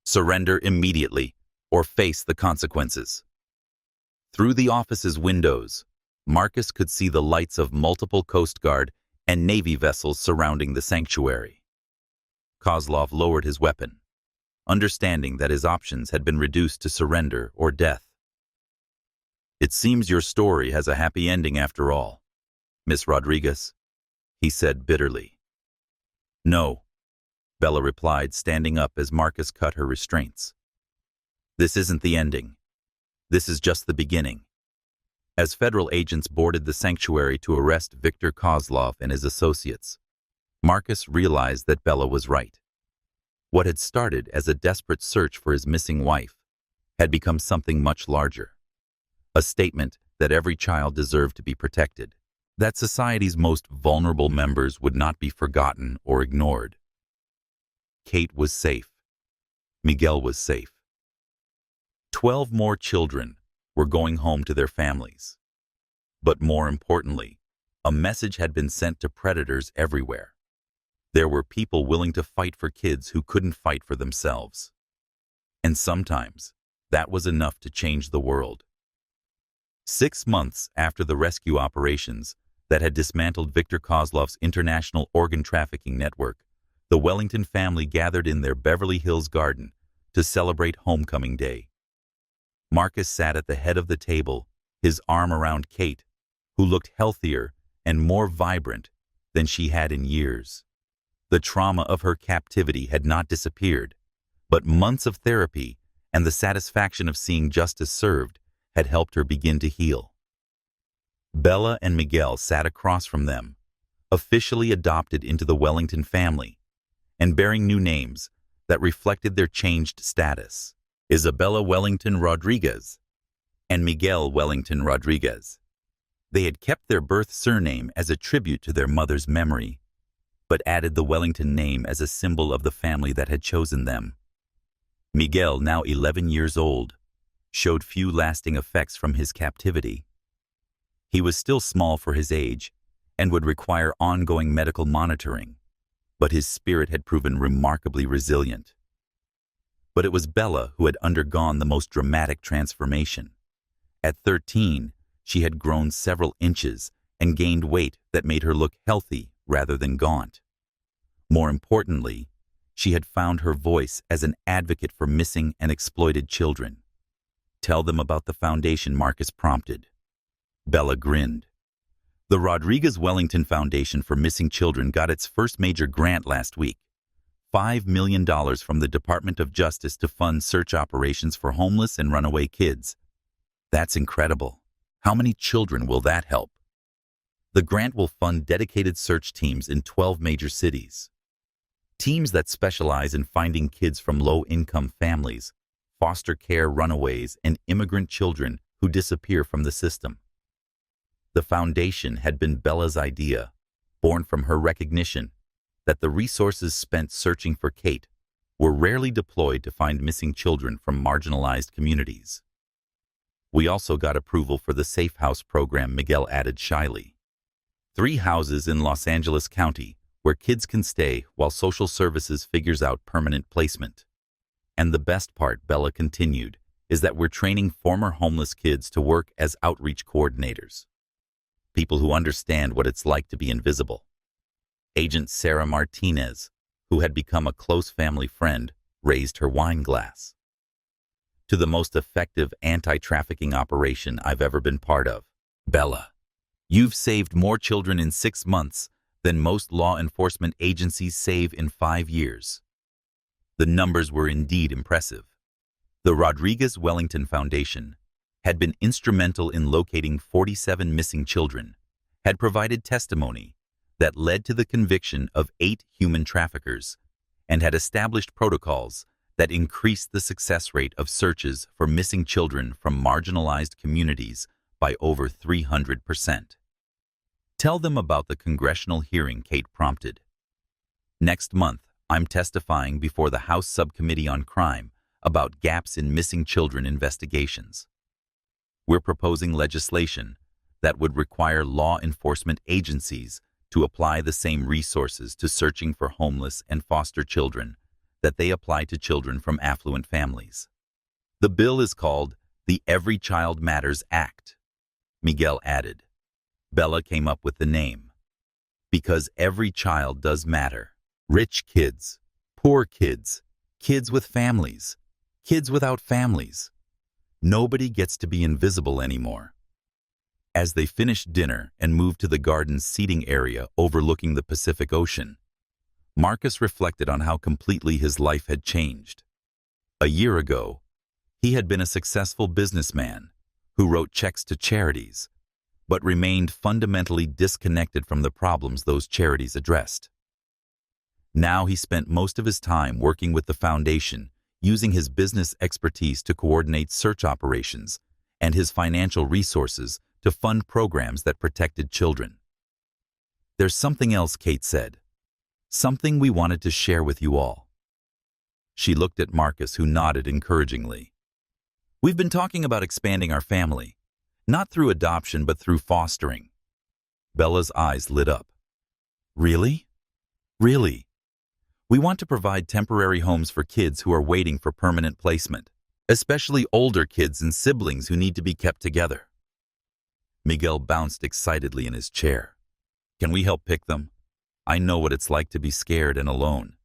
Surrender immediately or face the consequences. Through the office's windows, Marcus could see the lights of multiple Coast Guard and Navy vessels surrounding the sanctuary. Kozlov lowered his weapon, understanding that his options had been reduced to surrender or death. It seems your story has a happy ending after all, Miss Rodriguez, he said bitterly. No, Bella replied, standing up as Marcus cut her restraints. This isn't the ending. This is just the beginning. As federal agents boarded the sanctuary to arrest Viktor Kozlov and his associates, Marcus realized that Bella was right. What had started as a desperate search for his missing wife had become something much larger. A statement that every child deserved to be protected, that society's most vulnerable members would not be forgotten or ignored. Kate was safe. Miguel was safe. 12 more children were going home to their families. But more importantly, a message had been sent to predators everywhere. There were people willing to fight for kids who couldn't fight for themselves. And sometimes, that was enough to change the world. 6 months after the rescue operations that had dismantled Viktor Kozlov's international organ trafficking network, the Wellington family gathered in their Beverly Hills garden to celebrate Homecoming Day. Marcus sat at the head of the table, his arm around Kate, who looked healthier and more vibrant than she had in years. The trauma of her captivity had not disappeared, but months of therapy and the satisfaction of seeing justice served had helped her begin to heal. Bella and Miguel sat across from them, officially adopted into the Wellington family, and bearing new names that reflected their changed status. Isabella Wellington Rodriguez and Miguel Wellington Rodriguez. They had kept their birth surname as a tribute to their mother's memory, but added the Wellington name as a symbol of the family that had chosen them. Miguel, now 11 years old, showed few lasting effects from his captivity. He was still small for his age and would require ongoing medical monitoring, but his spirit had proven remarkably resilient. But it was Bella who had undergone the most dramatic transformation. At 13, She had grown several inches and gained weight that made her look healthy rather than gaunt. More importantly, she had found her voice as an advocate for missing and exploited children. "Tell them about the foundation," Marcus prompted. Bella grinned. The Rodriguez Wellington Foundation for Missing Children got its first major grant last week, $5 million from the Department of Justice to fund search operations for homeless and runaway kids. That's incredible. How many children will that help? The grant will fund dedicated search teams in 12 major cities. Teams that specialize in finding kids from low-income families, foster care runaways, and immigrant children who disappear from the system. The foundation had been Bella's idea, born from her recognition that the resources spent searching for Kate were rarely deployed to find missing children from marginalized communities. "We also got approval for the Safe House program," Miguel added shyly. 3 houses in Los Angeles County where kids can stay while social services figures out permanent placement. "And the best part," Bella continued, "is that we're training former homeless kids to work as outreach coordinators. People who understand what it's like to be invisible." Agent Sarah Martinez, who had become a close family friend, raised her wine glass. "To the most effective anti-trafficking operation I've ever been part of. Bella, you've saved more children in 6 months than most law enforcement agencies save in 5 years. The numbers were indeed impressive. The Rodriguez Wellington Foundation had been instrumental in locating 47 missing children, had provided testimony that led to the conviction of 8 human traffickers, and had established protocols that increased the success rate of searches for missing children from marginalized communities by over 300%. "Tell them about the congressional hearing," Kate prompted. "Next month, I'm testifying before the House Subcommittee on Crime about gaps in missing children investigations. We're proposing legislation that would require law enforcement agencies to apply the same resources to searching for homeless and foster children that they apply to children from affluent families. The bill is called the Every Child Matters Act," Miguel added. Bella came up with the name. "Because every child does matter. Rich kids, poor kids, kids with families, kids without families. Nobody gets to be invisible anymore." As they finished dinner and moved to the garden's seating area overlooking the Pacific Ocean, Marcus reflected on how completely his life had changed. A year ago, he had been a successful businessman who wrote checks to charities, but remained fundamentally disconnected from the problems those charities addressed. Now he spent most of his time working with the foundation, using his business expertise to coordinate search operations and his financial resources to fund programs that protected children. "There's something else," Kate said. "Something we wanted to share with you all." She looked at Marcus, who nodded encouragingly. "We've been talking about expanding our family, not through adoption but through fostering." Bella's eyes lit up. "Really? Really? We want to provide temporary homes for kids who are waiting for permanent placement, especially older kids and siblings who need to be kept together." Miguel bounced excitedly in his chair. "Can we help pick them? I know what it's like to be scared and alone.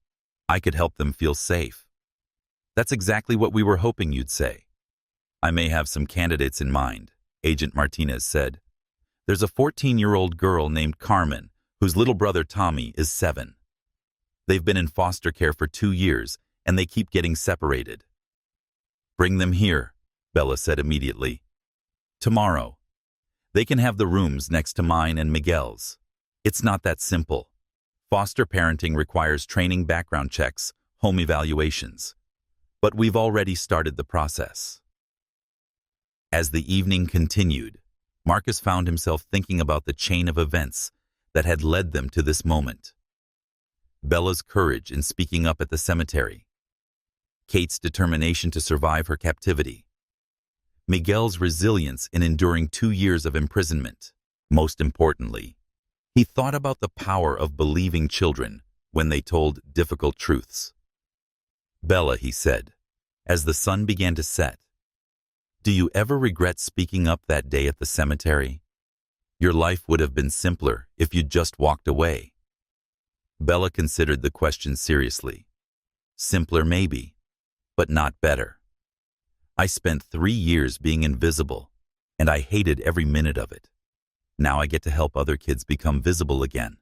I could help them feel safe." "That's exactly what we were hoping you'd say." "I may have some candidates in mind," Agent Martinez said. "There's a 14-year-old girl named Carmen, whose little brother Tommy is 7. They've been in foster care for 2 years, and they keep getting separated." "Bring them here," Bella said immediately. "Tomorrow. They can have the rooms next to mine and Miguel's. It's not that simple. Foster parenting requires training, background checks, home evaluations. But we've already started the process." As the evening continued, Marcus found himself thinking about the chain of events that had led them to this moment. Bella's courage in speaking up at the cemetery, Kate's determination to survive her captivity, Miguel's resilience in enduring 2 years of imprisonment. Most importantly, he thought about the power of believing children when they told difficult truths. "Bella," he said, as the sun began to set, Do you ever regret speaking up that day at the cemetery? Your life would have been simpler if you'd just walked away. Bella considered the question seriously. Simpler maybe, but not better. I spent 3 years being invisible, and I hated every minute of it. Now I get to help other kids become visible again.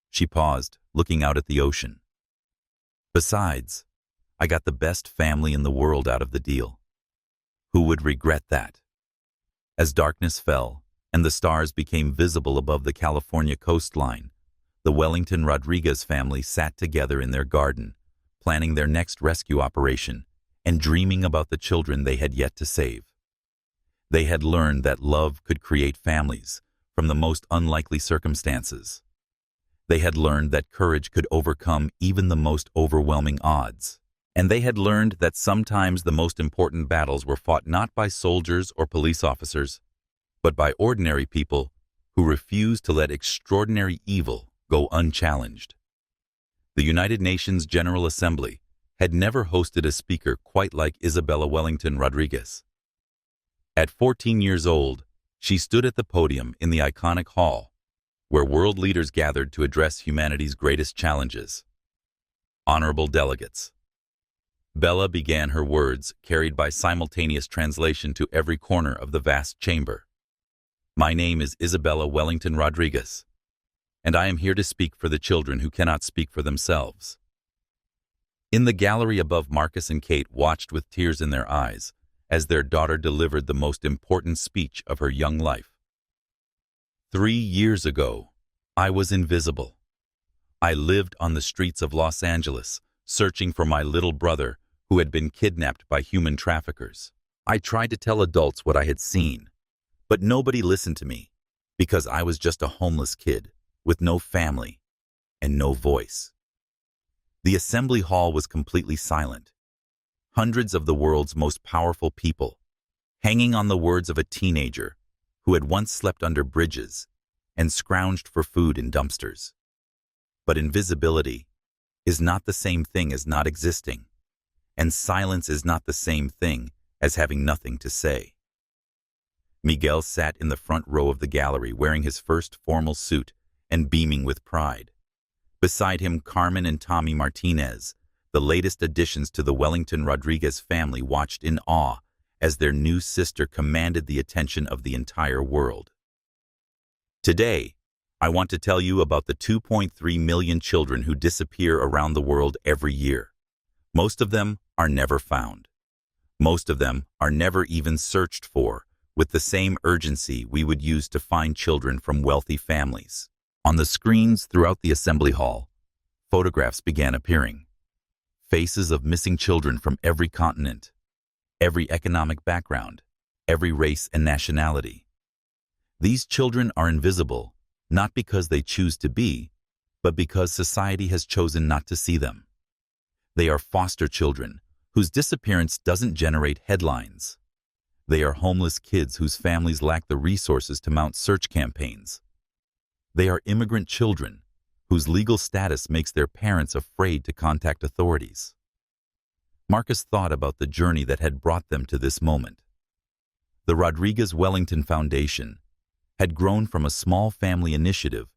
She paused, looking out at the ocean. Besides, I got the best family in the world out of the deal. Who would regret that? As darkness fell and the stars became visible above the California coastline, the Wellington Rodriguez family sat together in their garden, planning their next rescue operation and dreaming about the children they had yet to save. They had learned that love could create families from the most unlikely circumstances. They had learned that courage could overcome even the most overwhelming odds. And they had learned that sometimes the most important battles were fought not by soldiers or police officers, but by ordinary people who refused to let extraordinary evil go unchallenged. The United Nations General Assembly had never hosted a speaker quite like Isabella Wellington Rodriguez. At 14 years old, she stood at the podium in the iconic hall, where world leaders gathered to address humanity's greatest challenges. Honorable delegates. Bella began her words, carried by simultaneous translation to every corner of the vast chamber. My name is Isabella Wellington Rodriguez, and I am here to speak for the children who cannot speak for themselves. In the gallery above, Marcus and Kate watched with tears in their eyes as their daughter delivered the most important speech of her young life. 3 years ago, I was invisible. I lived on the streets of Los Angeles, searching for my little brother who had been kidnapped by human traffickers. I tried to tell adults what I had seen, but nobody listened to me because I was just a homeless kid with no family and no voice. The assembly hall was completely silent. Hundreds of the world's most powerful people, hanging on the words of a teenager who had once slept under bridges and scrounged for food in dumpsters. But invisibility is not the same thing as not existing, and silence is not the same thing as having nothing to say. Miguel sat in the front row of the gallery wearing his first formal suit and beaming with pride. Beside him, Carmen and Tommy Martinez, the latest additions to the Wellington Rodriguez family, watched in awe as their new sister commanded the attention of the entire world. Today, I want to tell you about the 2.3 million children who disappear around the world every year. Most of them are never found. Most of them are never even searched for with the same urgency we would use to find children from wealthy families. On the screens throughout the assembly hall, photographs began appearing. Faces of missing children from every continent, every economic background, every race and nationality. These children are invisible, not because they choose to be, but because society has chosen not to see them. They are foster children whose disappearance doesn't generate headlines. They are homeless kids whose families lack the resources to mount search campaigns. They are immigrant children whose legal status makes their parents afraid to contact authorities. Marcus thought about the journey that had brought them to this moment. The Rodriguez Wellington Foundation had grown from a small family initiative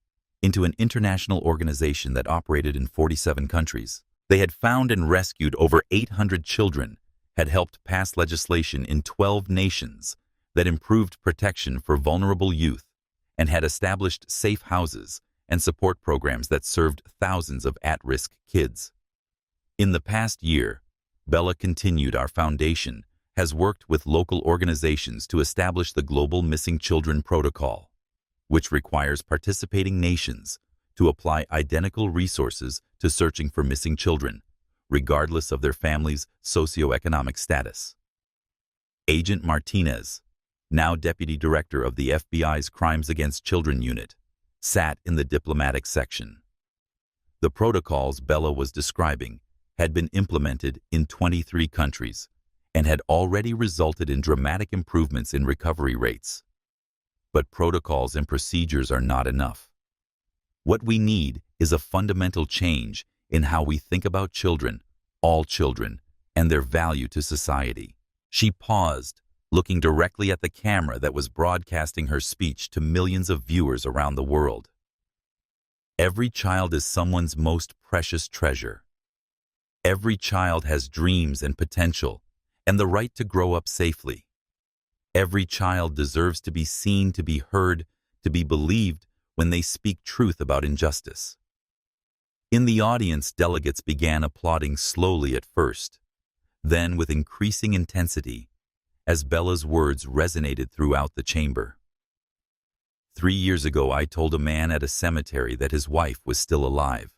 into an international organization that operated in 47 countries. They had found and rescued over 800 children, had helped pass legislation in 12 nations that improved protection for vulnerable youth, and had established safe houses and support programs that served thousands of at-risk kids. In the past year, Bella continued, our foundation has worked with local organizations to establish the Global Missing Children Protocol, which requires participating nations to apply identical resources to searching for missing children, regardless of their family's socioeconomic status. Agent Martinez, now Deputy Director of the FBI's Crimes Against Children Unit, sat in the diplomatic section. The protocols Bella was describing had been implemented in 23 countries and had already resulted in dramatic improvements in recovery rates. But protocols and procedures are not enough. What we need is a fundamental change in how we think about children, all children, and their value to society. She paused, looking directly at the camera that was broadcasting her speech to millions of viewers around the world. Every child is someone's most precious treasure. Every child has dreams and potential, and the right to grow up safely. Every child deserves to be seen, to be heard, to be believed when they speak truth about injustice. In the audience, delegates began applauding slowly at first, then with increasing intensity, as Bella's words resonated throughout the chamber. 3 years ago, I told a man at a cemetery that his wife was still alive.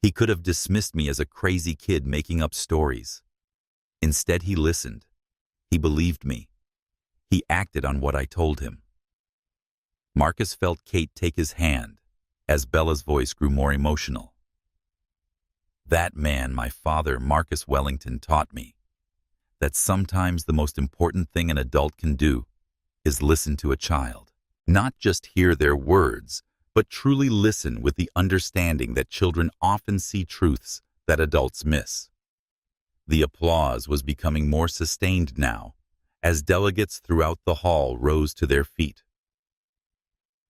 He could have dismissed me as a crazy kid making up stories. Instead, he listened. He believed me. He acted on what I told him. Marcus felt Kate take his hand as Bella's voice grew more emotional. That man, my father, Marcus Wellington, taught me that sometimes the most important thing an adult can do is listen to a child. Not just hear their words, but truly listen with the understanding that children often see truths that adults miss. The applause was becoming more sustained now, as delegates throughout the hall rose to their feet.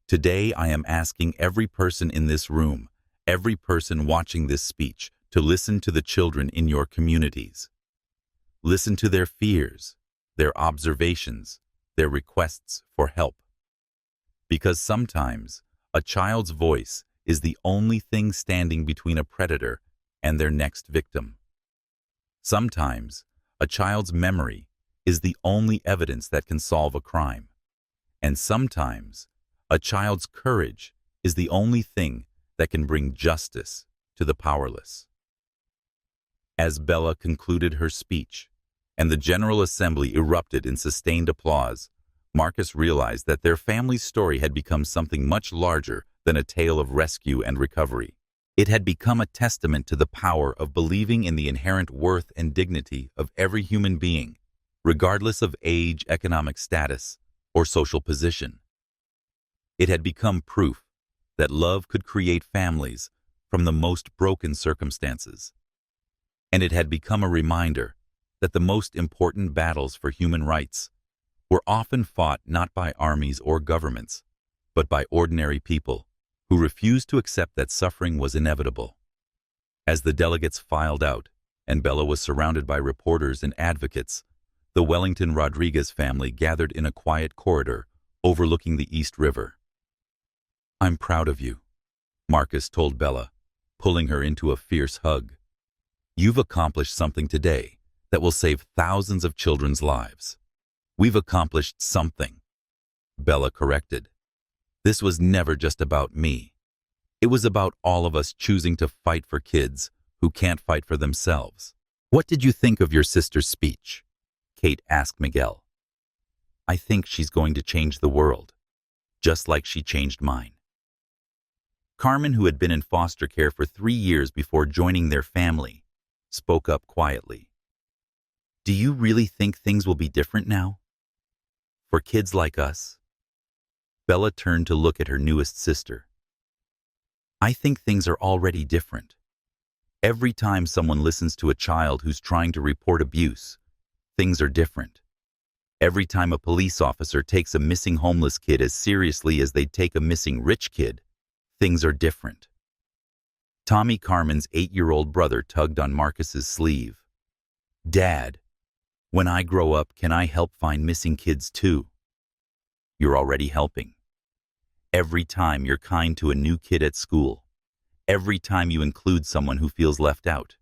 Today, I am asking every person in this room, every person watching this speech, to listen to the children in your communities. Listen to their fears, their observations, their requests for help. Because sometimes, a child's voice is the only thing standing between a predator and their next victim. Sometimes, a child's memory is the only evidence that can solve a crime. And sometimes, a child's courage is the only thing that can bring justice to the powerless. As Bella concluded her speech, and the General Assembly erupted in sustained applause, Marcus realized that their family's story had become something much larger than a tale of rescue and recovery. It had become a testament to the power of believing in the inherent worth and dignity of every human being, regardless of age, economic status, or social position. It had become proof that love could create families from the most broken circumstances. And it had become a reminder that the most important battles for human rights were often fought not by armies or governments, but by ordinary people who refused to accept that suffering was inevitable. As the delegates filed out, and Bella was surrounded by reporters and advocates, the Wellington Rodriguez family gathered in a quiet corridor overlooking the East River. "I'm proud of you," Marcus told Bella, pulling her into a fierce hug. "You've accomplished something today that will save thousands of children's lives." "We've accomplished something," Bella corrected. "This was never just about me. It was about all of us choosing to fight for kids who can't fight for themselves." "What did you think of your sister's speech?" Kate asked Miguel. "I think she's going to change the world, just like she changed mine." Carmen, who had been in foster care for 3 years before joining their family, spoke up quietly. "Do you really think things will be different now? For kids like us?" Bella turned to look at her newest sister. "I think things are already different. Every time someone listens to a child who's trying to report abuse, things are different. Every time a police officer takes a missing homeless kid as seriously as they'd take a missing rich kid, things are different." Tommy, Carmen's 8-year-old brother, tugged on Marcus's sleeve. "Dad, when I grow up, can I help find missing kids too?" "You're already helping. Every time you're kind to a new kid at school, every time you include someone who feels left out,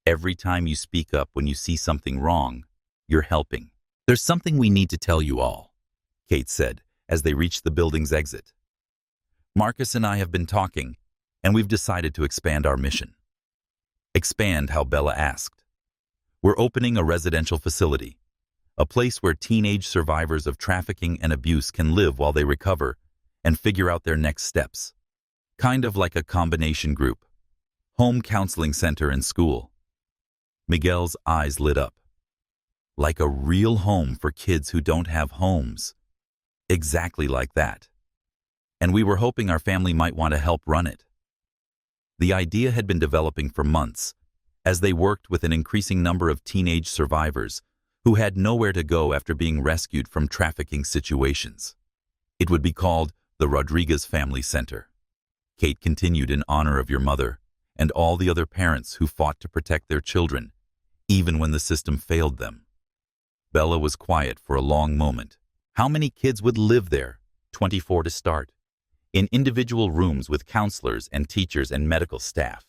every time you speak up when you see something wrong, you're helping." "There's something we need to tell you all," Kate said as they reached the building's exit. "Marcus and I have been talking, and we've decided to expand our mission." "Expand how?" Bella asked. "We're opening a residential facility, a place where teenage survivors of trafficking and abuse can live while they recover and figure out their next steps. Kind of like a combination group, home counseling center and school." Miguel's eyes lit up. "Like a real home for kids who don't have homes." "Exactly like that. And we were hoping our family might want to help run it." The idea had been developing for months, as they worked with an increasing number of teenage survivors who had nowhere to go after being rescued from trafficking situations. It would be called the Rodriguez Family Center. Kate continued in honor of your mother and all the other parents who fought to protect their children, even when the system failed them. Bella was quiet for a long moment. How many kids would live there? 24 to start. In individual rooms with counselors and teachers and medical staff,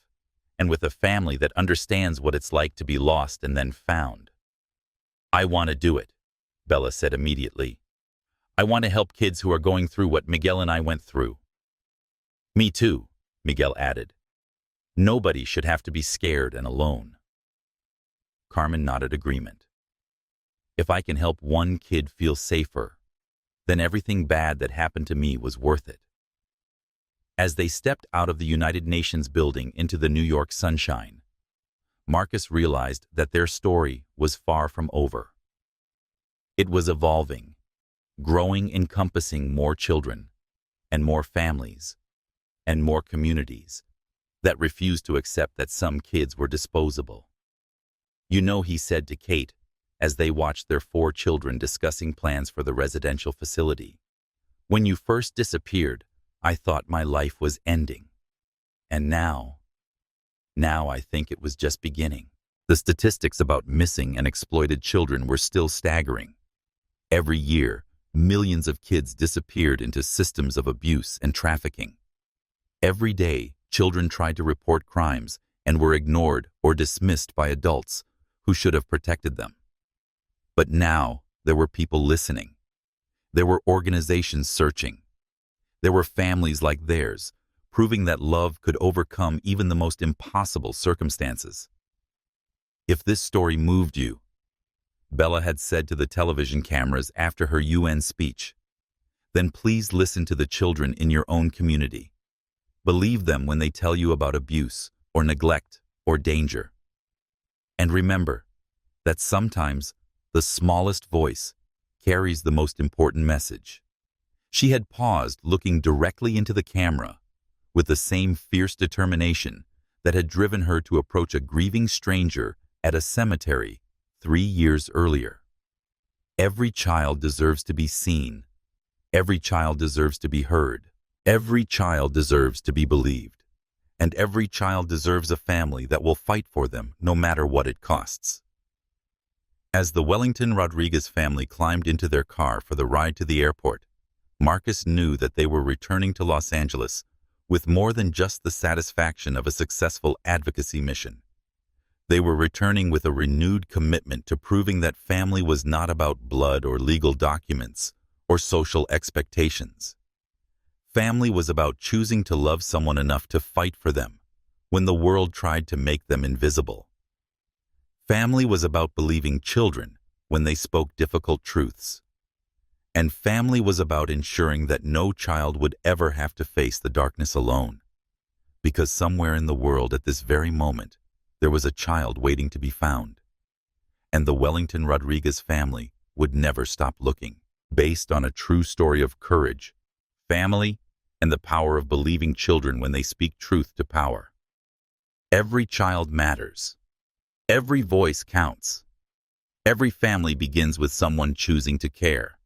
and with a family that understands what it's like to be lost and then found. I want to do it, Bella said immediately. I want to help kids who are going through what Miguel and I went through. Me too, Miguel added. Nobody should have to be scared and alone. Carmen nodded agreement. If I can help one kid feel safer, then everything bad that happened to me was worth it. As they stepped out of the United Nations building into the New York sunshine, Marcus realized that their story was far from over. It was evolving, growing, encompassing more children, and more families, and more communities that refused to accept that some kids were disposable. You know, he said to Kate as they watched their 4 children discussing plans for the residential facility. When you first disappeared, I thought my life was ending. And now I think it was just beginning. The statistics about missing and exploited children were still staggering. Every year, millions of kids disappeared into systems of abuse and trafficking. Every day, children tried to report crimes and were ignored or dismissed by adults who should have protected them. But now, there were people listening. There were organizations searching. There were families like theirs, proving that love could overcome even the most impossible circumstances. If this story moved you, Bella had said to the television cameras after her UN speech, then please listen to the children in your own community. Believe them when they tell you about abuse or neglect or danger. And remember that sometimes the smallest voice carries the most important message. She had paused, looking directly into the camera, with the same fierce determination that had driven her to approach a grieving stranger at a cemetery 3 years earlier. Every child deserves to be seen. Every child deserves to be heard. Every child deserves to be believed. And every child deserves a family that will fight for them no matter what it costs. As the Wellington Rodriguez family climbed into their car for the ride to the airport, Marcus knew that they were returning to Los Angeles with more than just the satisfaction of a successful advocacy mission. They were returning with a renewed commitment to proving that family was not about blood or legal documents or social expectations. Family was about choosing to love someone enough to fight for them when the world tried to make them invisible. Family was about believing children when they spoke difficult truths. And family was about ensuring that no child would ever have to face the darkness alone. Because somewhere in the world at this very moment, there was a child waiting to be found. And the Wellington Rodriguez family would never stop looking. Based on a true story of courage, family, and the power of believing children when they speak truth to power. Every child matters. Every voice counts. Every family begins with someone choosing to care.